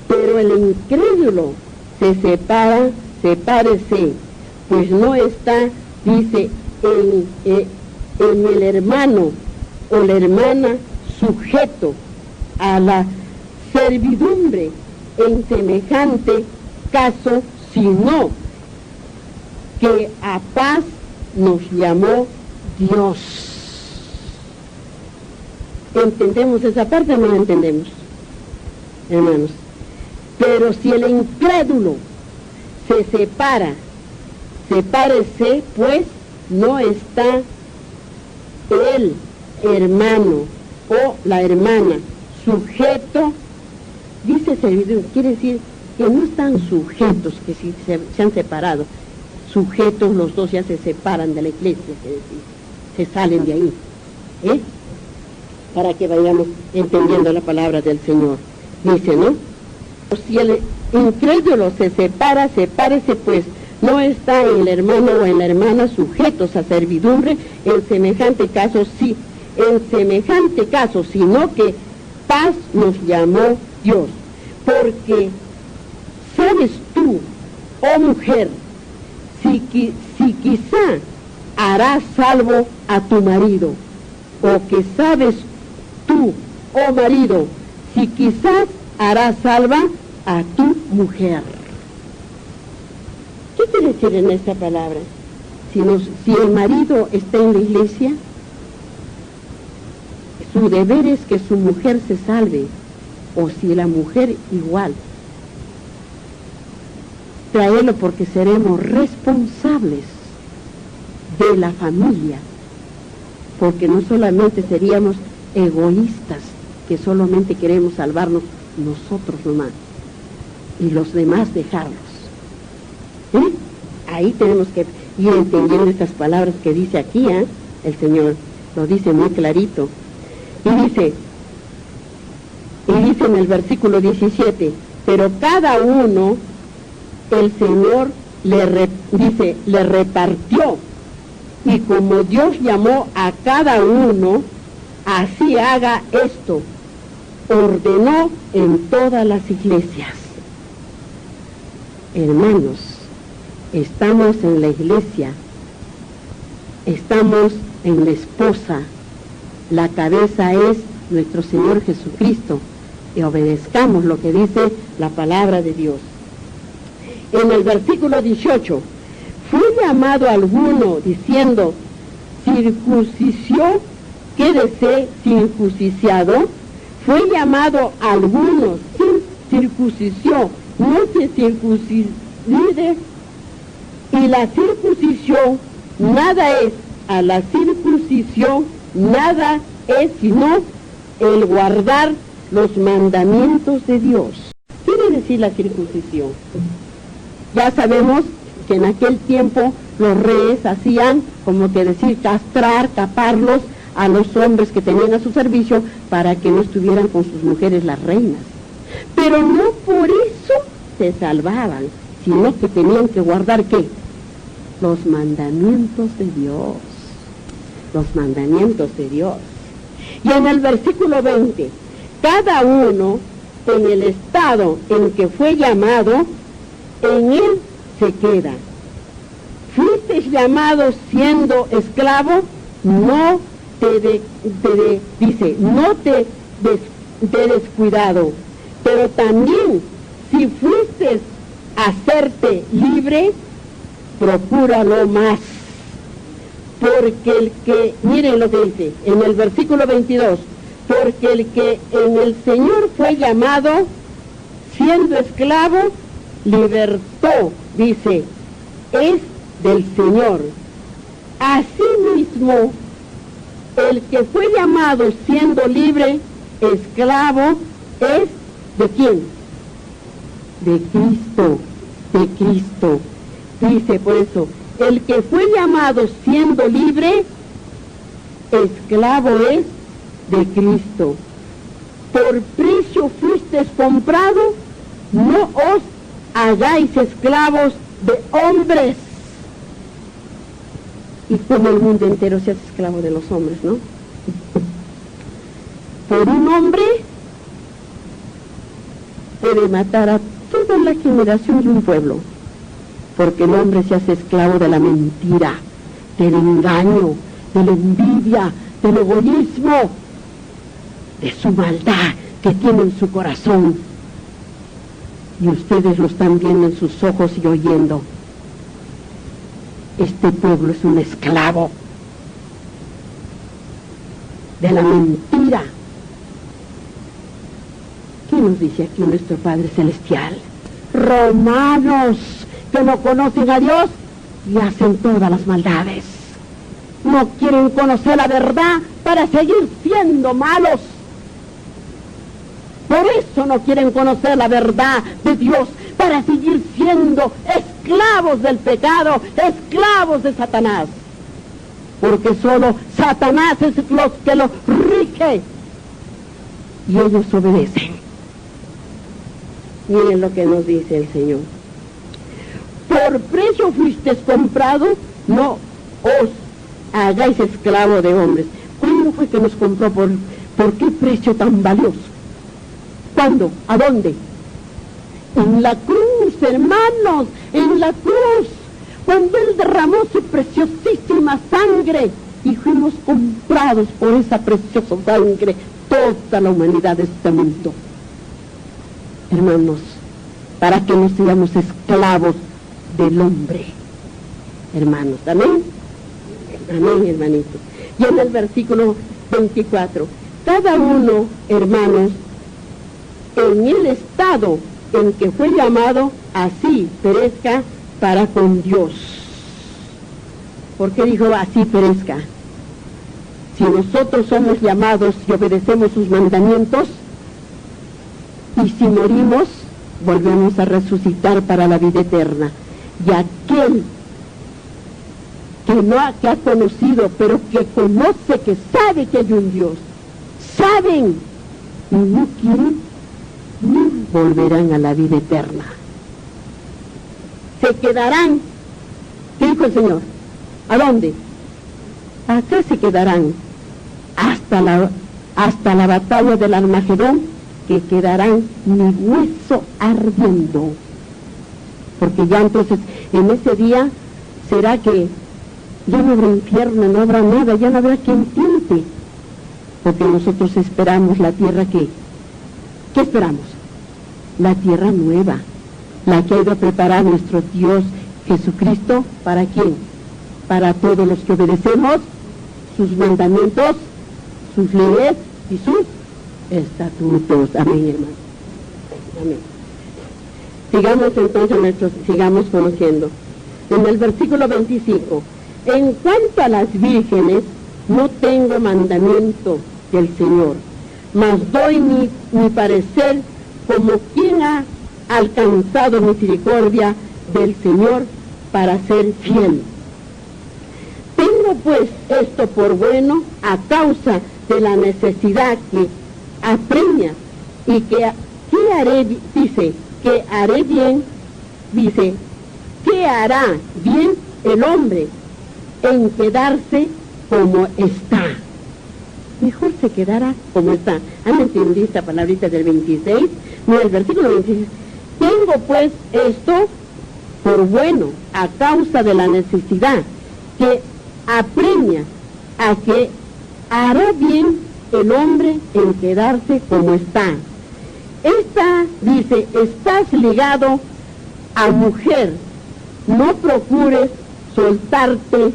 Pero el incrédulo se sepárese, pues no está, dice, en el hermano o la hermana sujeto a la servidumbre en semejante caso, sino que a paz nos llamó Dios. ¿Entendemos esa parte o no la entendemos, hermanos? Pero si el incrédulo se separa, sepárese pues no está el hermano o la hermana sujeto, dice servidumbre, quiere decir que no están sujetos, que si se han separado, sujetos los dos ya se separan de la iglesia, es decir, se salen de ahí, para que vayamos entendiendo la palabra del Señor. Dice, ¿no? Si el incrédulo se separa, sepárese pues, no está el hermano o en la hermana sujetos a servidumbre, en semejante caso sí, sino que paz nos llamó Dios, porque sabes tú, oh mujer, si quizá harás salvo a tu marido, o que sabes tú, oh marido, si quizás harás salva a tu mujer. ¿Qué quiere decir en esta palabra? Si el marido está en la iglesia, su deber es que su mujer se salve, o si la mujer igual. Traerlo porque seremos responsables de la familia, porque no solamente seríamos egoístas, que solamente queremos salvarnos nosotros nomás, y los demás dejarlos. Ahí tenemos que ir entendiendo estas palabras que dice aquí, el Señor lo dice muy clarito. Y dice en el versículo 17, pero cada uno, el Señor le repartió, y como Dios llamó a cada uno, así haga esto, ordenó en todas las iglesias. Hermanos, estamos en la iglesia, estamos en la esposa, la cabeza es nuestro Señor Jesucristo, y obedezcamos lo que dice la palabra de Dios. En el versículo 18, fue llamado alguno diciendo, circuncisión, quédese circuncidado. Fue llamado alguno sin circuncisión, no se circuncide, y la circuncisión nada es, a la circuncisión nada es sino el guardar los mandamientos de Dios. ¿Qué quiere decir la circuncisión? Ya sabemos que en aquel tiempo los reyes hacían, como que decir, castrar, caparlos a los hombres que tenían a su servicio para que no estuvieran con sus mujeres las reinas. Pero no por eso se salvaban, sino que tenían que guardar, ¿qué? Los mandamientos de Dios. Los mandamientos de Dios. Y en el versículo 20, cada uno en el estado en que fue llamado, en él se queda. Fuiste llamado siendo esclavo, no te descuidado, pero también si fuiste a hacerte libre, procúralo más, porque el que, miren lo que dice en el versículo 22, porque el que en el Señor fue llamado siendo esclavo, libertó, dice, es del Señor. Asimismo, el que fue llamado siendo libre, esclavo, es ¿de quién? De Cristo, de Cristo. Dice por eso, el que fue llamado siendo libre, esclavo es de Cristo. Por precio fuisteis comprado, no os hagáis esclavos de hombres. Y como el mundo entero se hace esclavo de los hombres, ¿no? Por un hombre puede matar a toda la generación de un pueblo, porque el hombre se hace esclavo de la mentira, del engaño, de la envidia, del egoísmo, de su maldad que tiene en su corazón. Y ustedes lo están viendo en sus ojos y oyendo. Este pueblo es un esclavo de la mentira. ¿Qué nos dice aquí nuestro Padre Celestial? Romanos, que no conocen a Dios y hacen todas las maldades. no quieren conocer la verdad para seguir siendo malos. Por eso no quieren conocer la verdad de Dios, para seguir siendo esclavos del pecado, esclavos de Satanás. Porque solo Satanás es los que los rige y ellos obedecen. Miren lo que nos dice el Señor. Por precio fuisteis comprados, no os hagáis esclavo de hombres. ¿Cuándo fue que nos compró? ¿Por qué precio tan valioso? ¿Cuándo? ¿A dónde? En la cruz, hermanos, en la cruz. Cuando Él derramó su preciosísima sangre y fuimos comprados por esa preciosa sangre, toda la humanidad de este mundo. Hermanos, para que no seamos esclavos del hombre. Hermanos, amén. Amén, hermanitos. Y en el versículo 24, cada uno, hermanos, en el estado en que fue llamado, así perezca para con Dios. ¿Por qué dijo así perezca? Si nosotros somos llamados y obedecemos sus mandamientos, y si morimos, volvemos a resucitar para la vida eterna. Y aquel que ha conocido, pero que conoce, que sabe que hay un Dios, saben y no quieren, no volverán a la vida eterna. Se quedarán. ¿Qué dijo el Señor? ¿A dónde? Acá se quedarán hasta la batalla del Armagedón, que quedarán ni hueso ardiendo. Porque ya entonces, en ese día, será que ya no habrá infierno, no habrá nada, ya no habrá quien tiente. Porque nosotros esperamos la tierra que... ¿Qué esperamos? La tierra nueva, la que ha ido a preparar nuestro Dios Jesucristo. ¿Para quién? Para todos los que obedecemos sus mandamientos, sus leyes y sus estatutos. Amén, hermano. Amén. Sigamos entonces, sigamos conociendo. En el versículo 25, en cuanto a las vírgenes, no tengo mandamiento del Señor, mas doy mi parecer como quien ha alcanzado misericordia del Señor para ser fiel. Tengo pues esto por bueno a causa de la necesidad que apremia y que haré, dice, que haré bien, dice, que hará bien el hombre en quedarse como está. Mejor se quedará como está. ¿Han entendido esta palabrita del 26? No, el versículo 26. Tengo pues esto por bueno a causa de la necesidad que apremia a que hará bien el hombre en quedarse como está. Esta dice, estás ligado a mujer, no procures soltarte.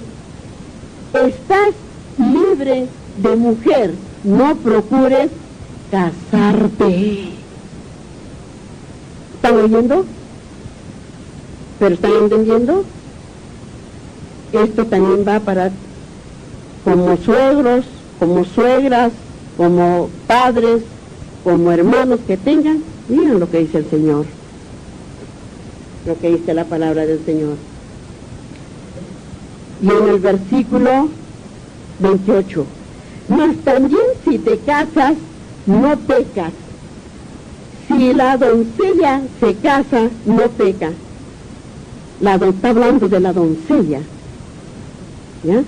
Estás libre de mujer, no procures casarte. ¿Están oyendo? ¿Pero están entendiendo? Esto también va para como suegros, como suegras, como padres, como hermanos que tengan. Miren lo que dice el Señor, lo que dice la palabra del Señor. Y en el versículo 28, mas también si te casas, no pecas. Si la doncella se casa, no peca. Está hablando de la doncella, ¿ya?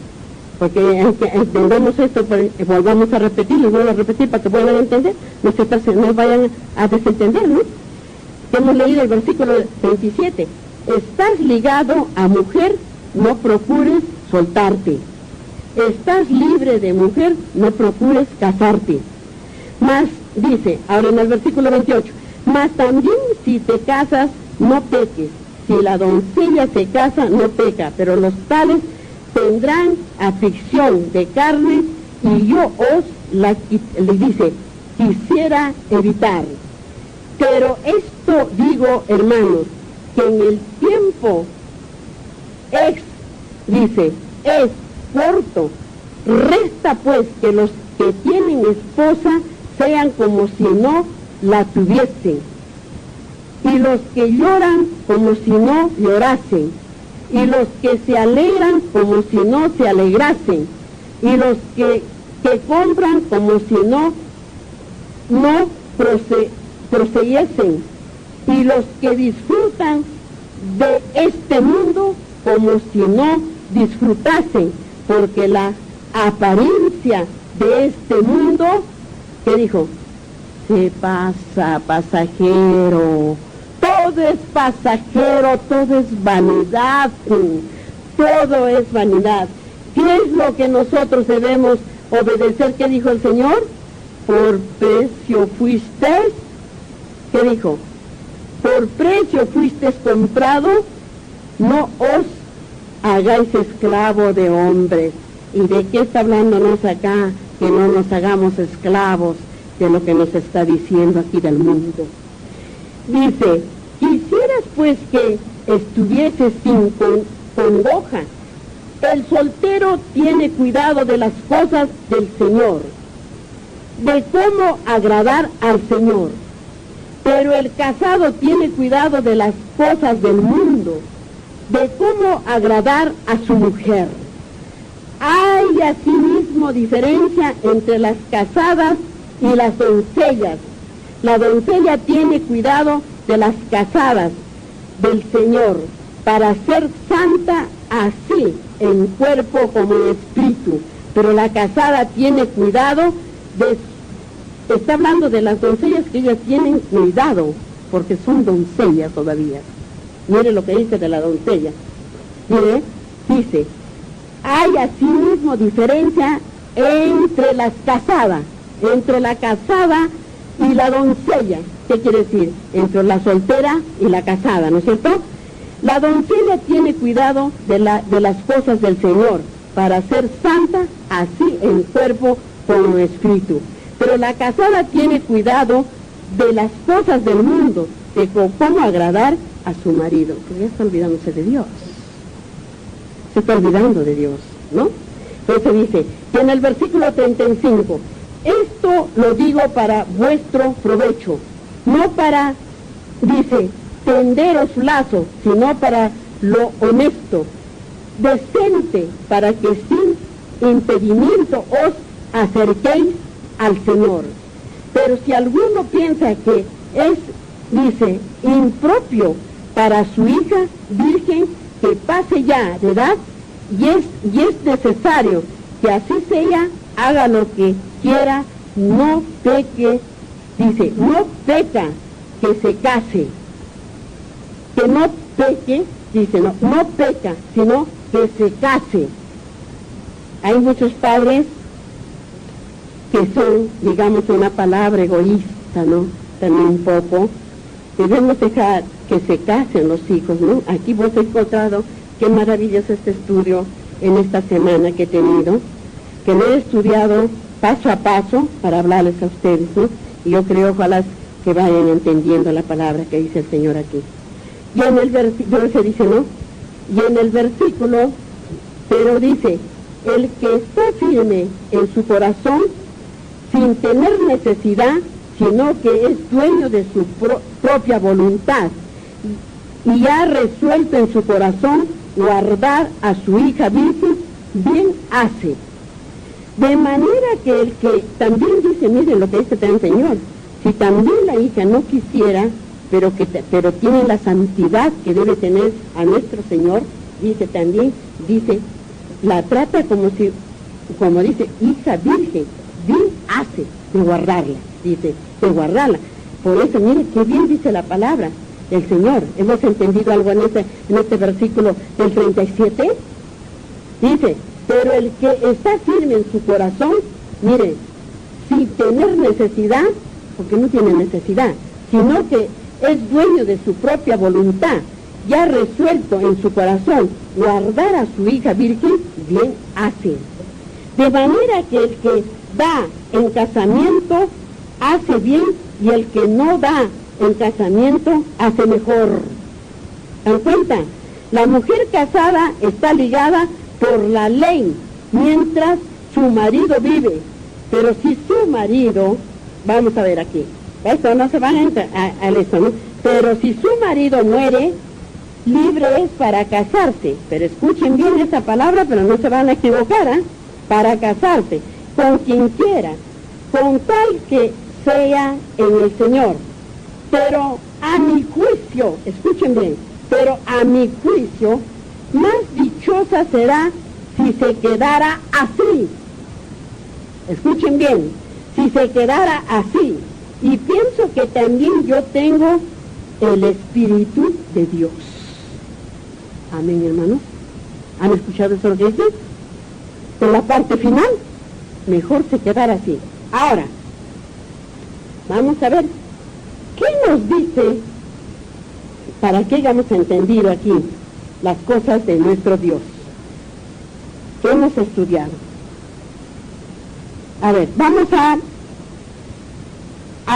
Porque entendemos esto, volvamos a repetir, les vuelvo a repetir para que puedan entender, no vayan a desentender, ¿no? Hemos leído el versículo 27, estás ligado a mujer, no procures soltarte. Estás libre de mujer, no procures casarte. Más, dice, ahora en el versículo 28, mas también si te casas, no peques. Si la doncella se casa, no peca, pero los tales tendrán aflicción de carne, y yo le dice, quisiera evitar. Pero esto digo, hermanos, que en el tiempo es corto. Resta pues que los que tienen esposa sean como si no la tuviesen, y los que lloran como si no llorasen, y los que se alegran como si no se alegrasen, y los que compran como si no procediesen, y los que disfrutan de este mundo como si no disfrutasen, porque la apariencia de este mundo, ¿qué dijo? Se pasa, pasajero, todo es pasajero, todo es vanidad, todo es vanidad. ¿Qué es lo que nosotros debemos obedecer? ¿Qué dijo el Señor? Por precio fuisteis, ¿qué dijo? Por precio fuisteis comprado, no os hagáis esclavo de hombres. ¿Y de qué está hablándonos acá? Que no nos hagamos esclavos de lo que nos está diciendo aquí del mundo. Dice, quisieras pues que estuvieses sin congoja. El soltero tiene cuidado de las cosas del Señor, de cómo agradar al Señor, pero el casado tiene cuidado de las cosas del mundo, de cómo agradar a su mujer. Hay asimismo diferencia entre las casadas y las doncellas. La doncella tiene cuidado de las casadas del Señor para ser santa así en cuerpo como en espíritu, pero la casada tiene cuidado está hablando de las doncellas, que ellas tienen cuidado porque son doncellas todavía. Mire lo que dice de la doncella. Mire, dice, hay asimismo diferencia entre las casadas, entre la casada y la doncella. ¿Qué quiere decir? Entre la soltera y la casada, ¿no es cierto? La doncella tiene cuidado de las cosas del Señor para ser santa, así en cuerpo como en espíritu. Pero la casada tiene cuidado de las cosas del mundo, de cómo agradar a su marido. Porque ya está olvidándose de Dios. Se está olvidando de Dios, ¿no? Entonces dice, que en el versículo 35, esto lo digo para vuestro provecho, no para, dice, tenderos lazos, sino para lo honesto, decente, para que sin impedimento os acerquéis al Señor. Pero si alguno piensa que es, dice, impropio para su hija virgen que pase ya de edad, y es necesario que así sea, haga lo que quiera, no peque, dice, no peca que se case, que no peque, dice, no peca, sino que se case. Hay muchos padres que son, digamos, una palabra egoísta, ¿no? También un poco. Debemos dejar que se casen los hijos, ¿no? Aquí vos he encontrado qué maravilloso este estudio en esta semana que he tenido, que lo he estudiado paso a paso para hablarles a ustedes, ¿no? Y yo creo, ojalá que vayan entendiendo la palabra que dice el Señor aquí. Y en el versículo se dice, ¿no? Y en el versículo, pero dice, el que está firme en su corazón, sin tener necesidad, sino que es dueño de su propia voluntad, y ha resuelto en su corazón guardar a su hija virgen, bien hace. De manera que el que también dice, miren lo que dice también el Señor, si también la hija no quisiera, pero tiene la santidad que debe tener a nuestro Señor, dice también, dice, la trata como dice, hija virgen, bien hace de guardarla, dice, de guardarla. Por eso, mire, qué bien dice la palabra del Señor. ¿Hemos entendido algo en este versículo del 37? Dice, pero el que está firme en su corazón, mire, sin tener necesidad, porque no tiene necesidad, sino que es dueño de su propia voluntad, ya resuelto en su corazón guardar a su hija virgen, bien hace. De manera que el que da en casamiento hace bien, y el que no da en casamiento hace mejor. ¿Dan cuenta? La mujer casada está ligada por la ley mientras su marido vive. Pero si su marido, vamos a ver aquí, esto no se van a entrar a esto, ¿no? Pero si su marido muere, libre es para casarse. Pero escuchen bien esa palabra, pero no se van a equivocar, ¿eh? Para casarse con quien quiera, con tal que sea en el Señor. Pero a mi juicio, escuchen bien, pero a mi juicio, más dichosa será si se quedara así. Escuchen bien, si se quedara así. Y pienso que también yo tengo el Espíritu de Dios. Amén, hermanos. ¿Han escuchado eso lo que dice? En la parte final, mejor se quedara así. Ahora, vamos a ver, ¿qué nos dice para que hayamos entendido aquí las cosas de nuestro Dios? ¿Qué hemos estudiado? A ver, vamos a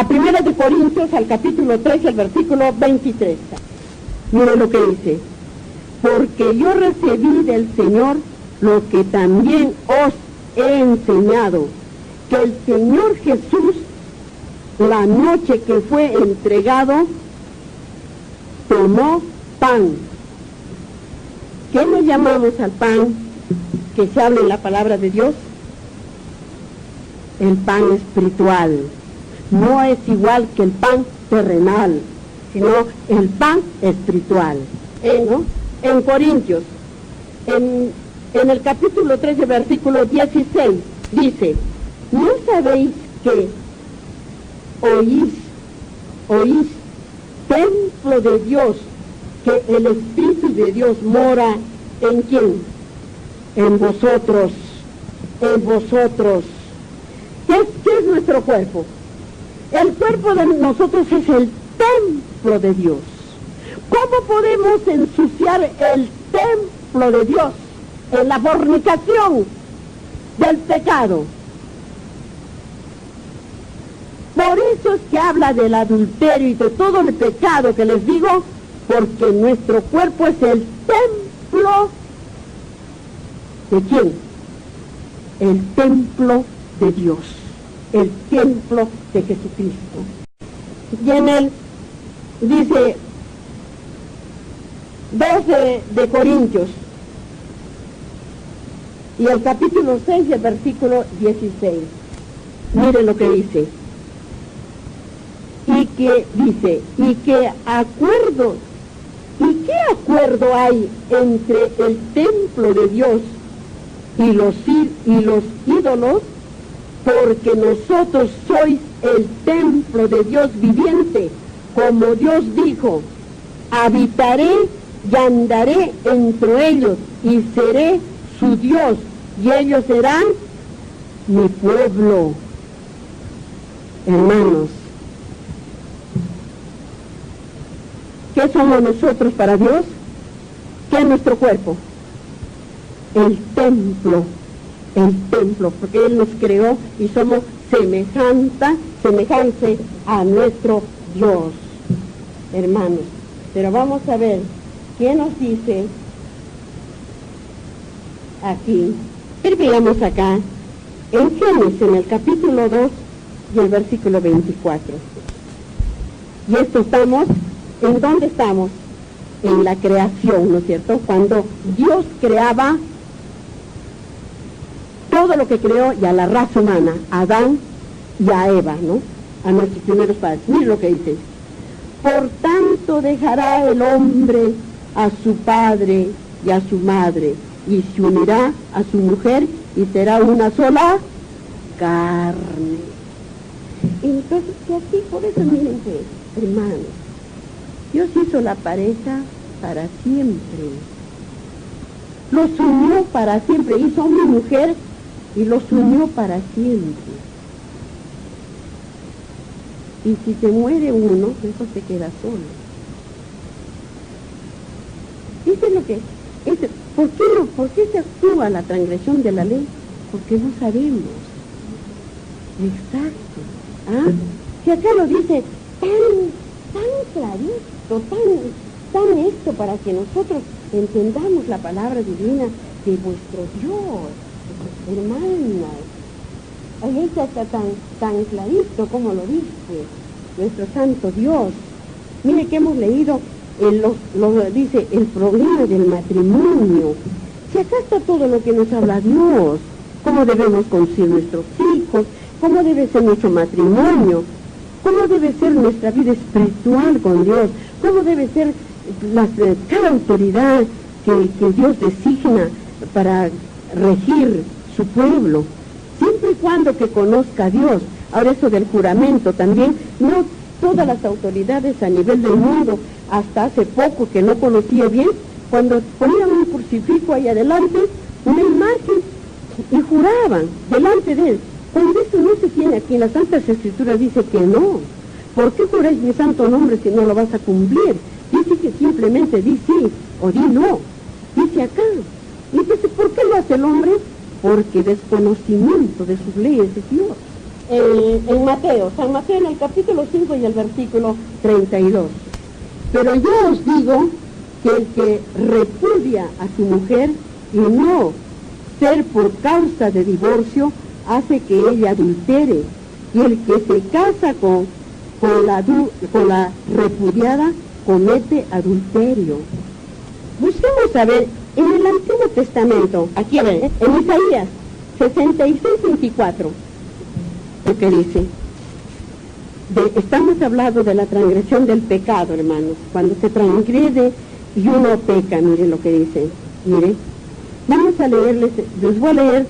1 de Corintios, al capítulo 3, el versículo 23. Miren lo que dice. Porque yo recibí del Señor lo que también os he enseñado, que el Señor Jesús, la noche que fue entregado, tomó pan. ¿Qué le llamamos al pan que se habla en la palabra de Dios? El pan espiritual. No es igual que el pan terrenal, sino el pan espiritual. ¿No? En Corintios, en el capítulo 13, versículo 16, dice, ¿no sabéis que oís templo de Dios, que el Espíritu de Dios mora en quién? En vosotros, en vosotros. ¿Qué es nuestro cuerpo? El cuerpo de nosotros es el templo de Dios. ¿Cómo podemos ensuciar el templo de Dios? En la fornicación del pecado. Por eso es que habla del adulterio y de todo el pecado que les digo, porque nuestro cuerpo es el templo ¿de quién? El templo de Dios, el templo de Jesucristo. Y en él dice 12 de Corintios, y el capítulo 6, el versículo 16. Miren lo que dice. ¿Y qué acuerdo hay entre el templo de Dios y los ídolos? Porque nosotros sois el templo de Dios viviente, como Dios dijo, habitaré y andaré entre ellos y seré su Dios y ellos serán mi pueblo. Hermanos, ¿qué somos nosotros para Dios? ¿Qué es nuestro cuerpo? El templo, porque Él nos creó y somos semejante a nuestro Dios, hermanos. Pero vamos a ver qué nos dice aquí. Veamos acá en Génesis, en el capítulo 2 y el versículo 24. Y esto estamos, ¿en dónde estamos? En la creación, ¿no es cierto? Cuando Dios creaba todo lo que creó y a la raza humana, a Adán y a Eva, ¿no? A nuestros primeros padres. Miren lo que dice. Por tanto dejará el hombre a su padre y a su madre, y se unirá a su mujer, y será una sola carne. Entonces, que aquí, por eso miren que, hermanos, Dios hizo la pareja para siempre. Los unió para siempre, hizo hombre y mujer, y los unió para siempre. Y si se muere uno, eso se queda solo. Dice lo que ¿por qué se actúa la transgresión de la ley? Porque no sabemos. Exacto. ¿Ah? Si acá lo dice tan clarito, tan esto, para que nosotros entendamos la palabra divina de vuestro Dios. Hermanas, ahí está tan clarito como lo dice nuestro santo Dios. Mire que hemos leído, dice, el problema del matrimonio. Si acá está todo lo que nos habla Dios, cómo debemos conducir nuestros hijos, cómo debe ser nuestro matrimonio, cómo debe ser nuestra vida espiritual con Dios, cómo debe ser cada autoridad que Dios designa para regir su pueblo, siempre y cuando que conozca a Dios. Ahora eso del juramento también, no todas las autoridades a nivel del mundo, hasta hace poco que no conocía bien, cuando ponían un crucifijo ahí adelante, una imagen, y juraban delante de él. Cuando eso no se tiene aquí, en las Santas Escrituras dice que no. ¿Por qué juráis mi santo nombre si no lo vas a cumplir? Dice que simplemente di sí o di no. Dice acá. Y entonces, ¿por qué lo hace el hombre? Porque desconocimiento de sus leyes de Dios. En Mateo, San Mateo en el capítulo 5 y el versículo 32. Pero yo os digo que el que repudia a su mujer y no ser por causa de divorcio, hace que ella adultere. Y el que se casa con la repudiada comete adulterio. Busquemos a ver, en el Antiguo Testamento, aquí a ver, en Isaías 66:24, lo que dice, estamos hablando de la transgresión del pecado, hermanos, cuando se transgrede y uno peca, mire lo que dice, mire, vamos a leerles, les voy a leer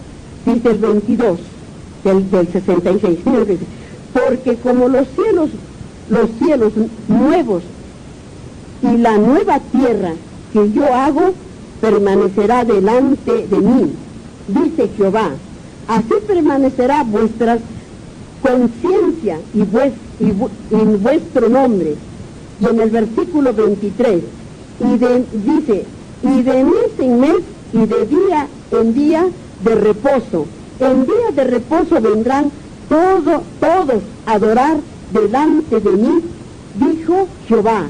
desde el 22 del 66, mire lo que dice, porque como los cielos nuevos y la nueva tierra que yo hago permanecerá delante de mí, dice Jehová, así permanecerá vuestra conciencia y vuestro nombre. Y en el versículo 23, dice, y de mes en mes y de día en día de reposo. En día de reposo vendrán todos a adorar delante de mí, dijo Jehová.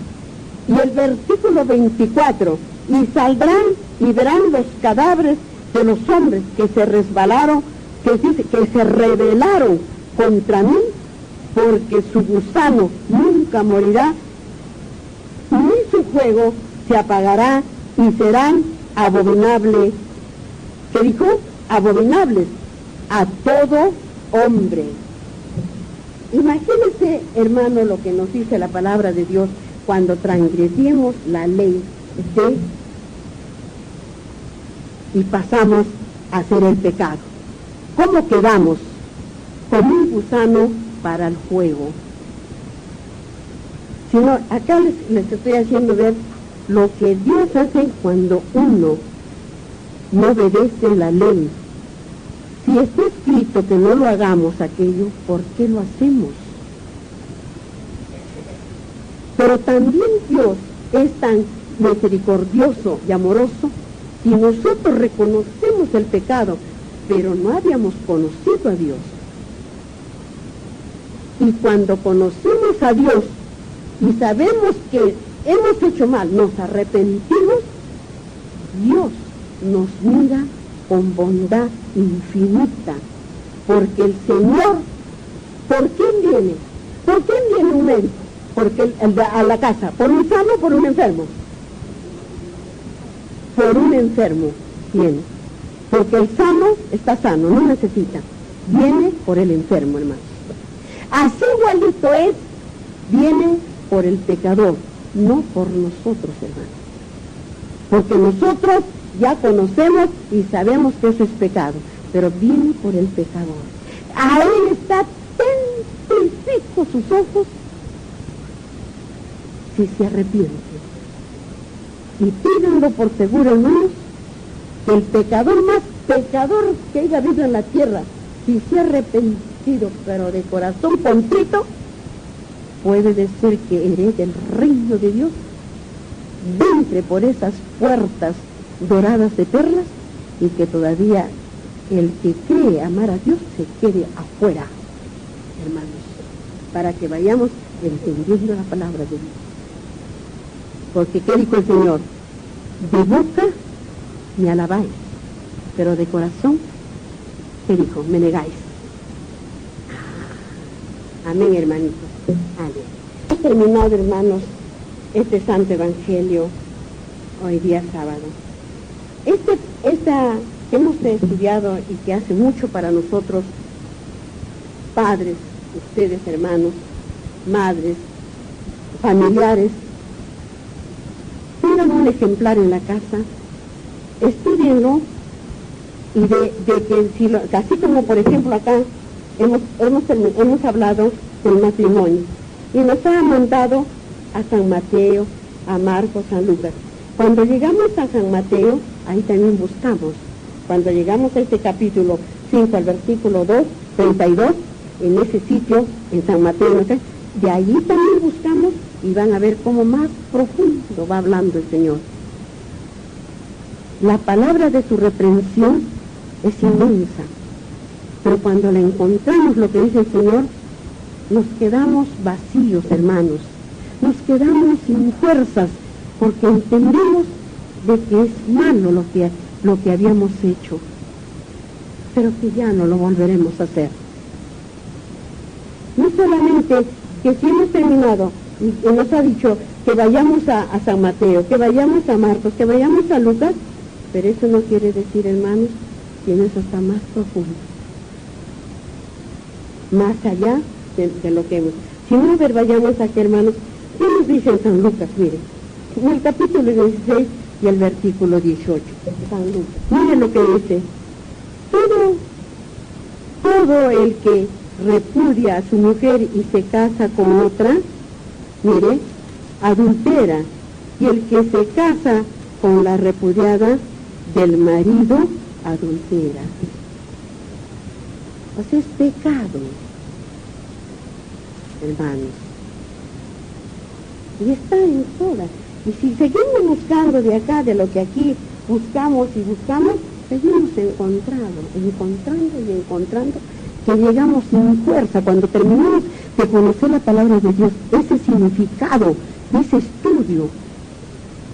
Y el versículo 24, y saldrán y verán los cadáveres de los hombres que se resbalaron, que se rebelaron contra mí, porque su gusano nunca morirá, ni su fuego se apagará, y serán abominables. ¿Qué dijo? Abominables a todo hombre. Imagínense, hermano, lo que nos dice la palabra de Dios cuando transgredimos la ley y pasamos a hacer el pecado. ¿Cómo quedamos? Como un gusano para el fuego. Sino, acá les estoy haciendo ver lo que Dios hace cuando uno no obedece la ley. Si está escrito que no lo hagamos aquello, ¿por qué lo hacemos? Pero también Dios es tan misericordioso y amoroso. Si nosotros reconocemos el pecado, pero no habíamos conocido a Dios, y cuando conocemos a Dios y sabemos que hemos hecho mal, nos arrepentimos, Dios nos mira con bondad infinita, porque el Señor, ¿por quién viene? ¿Por quién viene un médico? Porque a la casa, ¿por un sano o por un enfermo? Por un enfermo viene, porque el sano está sano, no necesita, viene por el enfermo, hermano. Así igualito es, viene por el pecador, no por nosotros, hermano, porque nosotros ya conocemos y sabemos que eso es pecado, pero viene por el pecador. A él está atento y fijo sus ojos si se arrepiente. Y pídanlo por seguro, hermanos, que el pecador más pecador que haya habido en la tierra, si se ha arrepentido, pero de corazón contrito, puede decir que herede el reino de Dios, entre por esas puertas doradas de perlas, y que todavía el que cree amar a Dios se quede afuera, hermanos, para que vayamos entendiendo la palabra de Dios. Porque ¿qué dijo el Señor? De boca me alabáis, pero de corazón ¿Qué dijo? Me negáis. Amén, hermanitos. Amén. Hemos terminado, hermanos, este santo evangelio hoy día sábado. Esta que hemos estudiado y que hace mucho para nosotros, padres, ustedes hermanos, madres, familiares, tengan un ejemplar en la casa, estudienlo, y de que si lo, así como por ejemplo acá hemos hablado del matrimonio y nos ha mandado a San Mateo, a Marcos, a Lucas. Cuando llegamos a San Mateo, ahí también buscamos. Cuando llegamos a este capítulo 5 al versículo 32, en ese sitio, en San Mateo, ¿no sé? De allí también buscamos y van a ver cómo más profundo va hablando el Señor. La palabra de su reprensión es inmensa, pero cuando la encontramos, lo que dice el Señor, nos quedamos vacíos, hermanos, nos quedamos sin fuerzas, porque entendemos de que es malo lo que habíamos hecho, pero que ya no lo volveremos a hacer. No solamente que si hemos terminado y nos ha dicho que vayamos a San Mateo, que vayamos a Marcos, que vayamos a Lucas, pero eso no quiere decir, hermanos, que en eso está más profundo, más allá de lo que hemos. Si no, vayamos aquí, hermanos, ¿qué nos dice en San Lucas? Miren, en el capítulo 16 y el versículo 18, San Lucas, miren lo que dice: todo el que repudia a su mujer y se casa con otra, mire, adultera, y el que se casa con la repudiada del marido, adultera. O sea, es pecado, hermanos. Y está en todas. Y si seguimos buscando de acá, de lo que aquí buscamos y buscamos, seguimos encontrando y encontrando, que llegamos sin fuerza. Cuando terminamos de conocer la palabra de Dios, ese significado, ese estudio,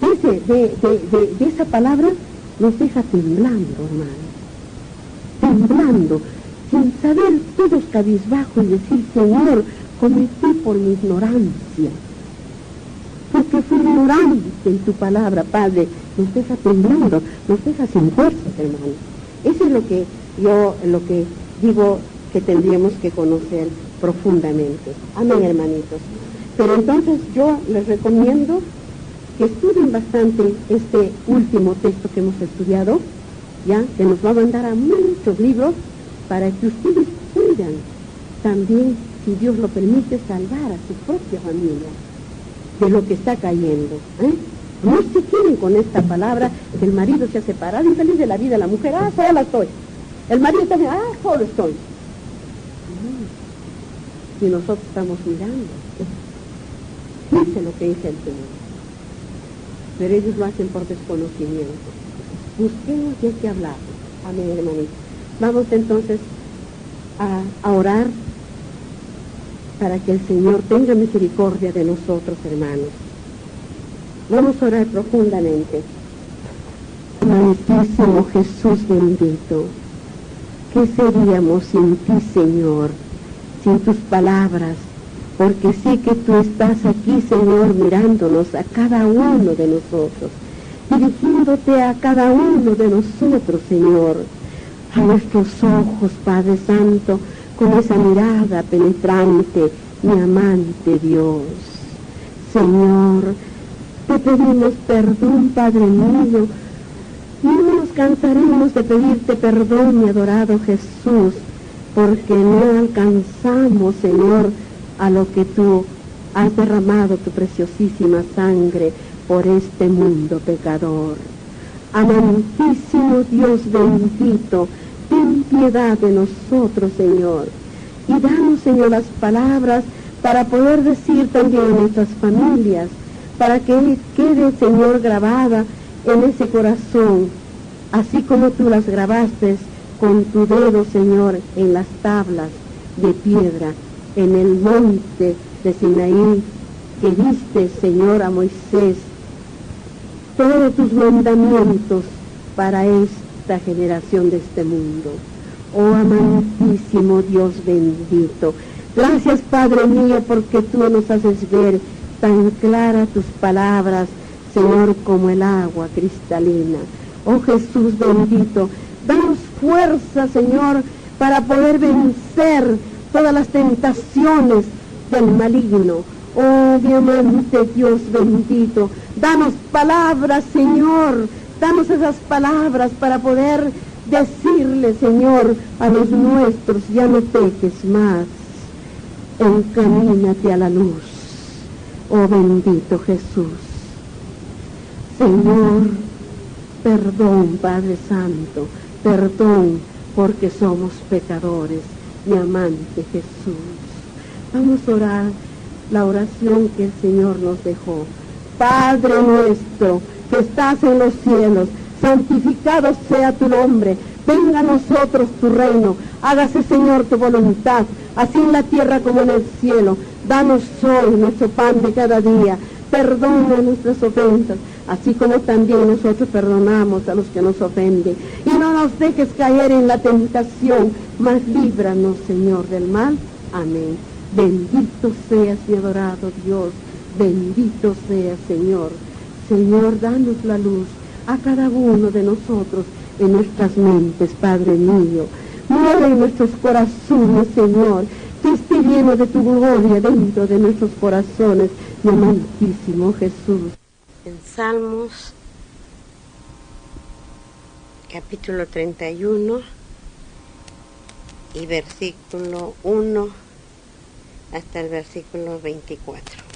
de esa palabra, nos deja temblando, hermano, temblando, sin saber, todos cabizbajos, y decir: Señor, cometí por mi ignorancia, porque fui ignorante en tu palabra, Padre. Nos deja temblando, nos deja sin fuerzas, hermano. Eso es lo que digo que tendríamos que conocer profundamente. Amén, hermanitos. Pero entonces yo les recomiendo que estudien bastante este último texto que hemos estudiado, ya, que nos va a mandar a muchos libros, para que ustedes puedan también, si Dios lo permite, salvar a su propia familia de lo que está cayendo, ¿eh? No se queden con esta palabra que el marido se ha separado, infeliz de la vida, la mujer, sola estoy. El marido también, solo estoy. Y nosotros estamos mirando. Dice lo que dice el Señor. Pero ellos lo hacen por desconocimiento. Busquemos y hay que hablar. Amén, hermanito. Vamos entonces a orar para que el Señor tenga misericordia de nosotros, hermanos. Vamos a orar profundamente. Amantísimo Jesús bendito, ¿qué seríamos sin ti, Señor? Sin tus palabras, porque sé que tú estás aquí, Señor, mirándonos a cada uno de nosotros, dirigiéndote a cada uno de nosotros, Señor, a nuestros ojos, Padre Santo, con esa mirada penetrante, mi amante Dios. Señor, te pedimos perdón, Padre mío, y no nos cansaremos de pedirte perdón, mi adorado Jesús, porque no alcanzamos, Señor, a lo que tú has derramado tu preciosísima sangre por este mundo pecador. Amantísimo Dios bendito, ten piedad de nosotros, Señor, y danos, Señor, las palabras para poder decir también a nuestras familias, para que quede, Señor, grabada en ese corazón, así como tú las grabaste con tu dedo, Señor, en las tablas de piedra, en el monte de Sinaí, que diste, Señor, a Moisés, todos tus mandamientos para esta generación de este mundo. oh amantísimo Dios bendito. Gracias, Padre mío, porque tú nos haces ver tan claras tus palabras, Señor, como el agua cristalina. Oh Jesús bendito, danos fuerza, Señor, para poder vencer todas las tentaciones del maligno. Oh, mi amante Dios bendito, danos palabras, Señor, danos esas palabras para poder decirle, Señor, a los nuestros, ya no peques más, encamínate a la luz. Oh bendito Jesús. Señor, perdón, Padre Santo, perdón, porque somos pecadores, mi amante Jesús. Vamos a orar la oración que el Señor nos dejó. Padre nuestro, que estás en los cielos, santificado sea tu nombre, venga a nosotros tu reino, hágase, Señor, tu voluntad, así en la tierra como en el cielo. Danos hoy nuestro pan de cada día, perdona nuestras ofensas, así como también nosotros perdonamos a los que nos ofenden. Y no nos dejes caer en la tentación, mas líbranos, Señor, del mal. Amén. Bendito seas, mi adorado Dios, bendito seas, Señor. Señor, danos la luz a cada uno de nosotros en nuestras mentes, Padre mío. Mueve en nuestros corazones, Señor, que esté lleno de tu gloria dentro de nuestros corazones, mi amantísimo Jesús. En Salmos, capítulo 31 y versículo 1 hasta el versículo 24.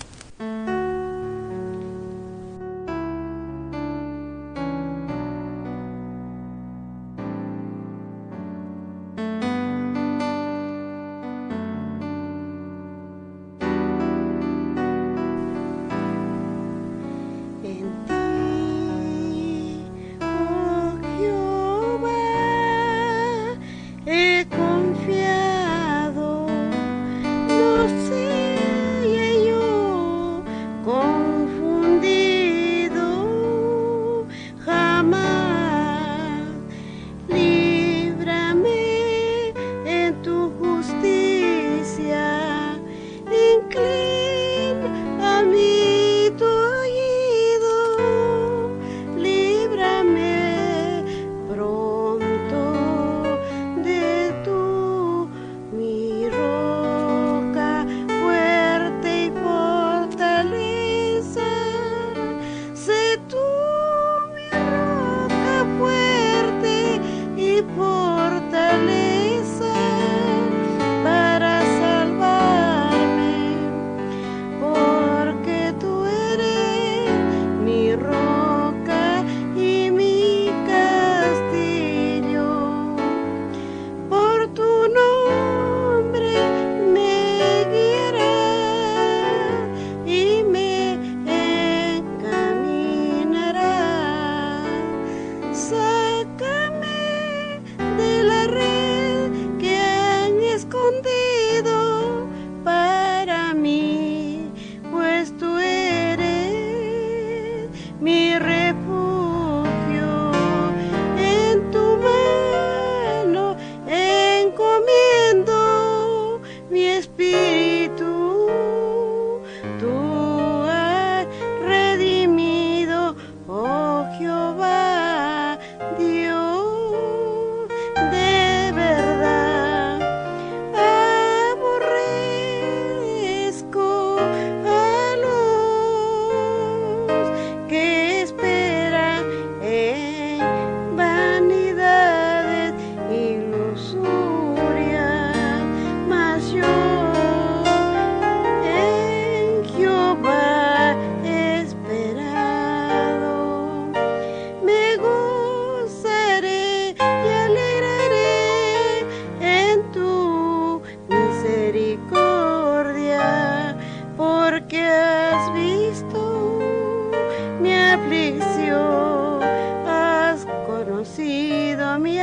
Has conocido mi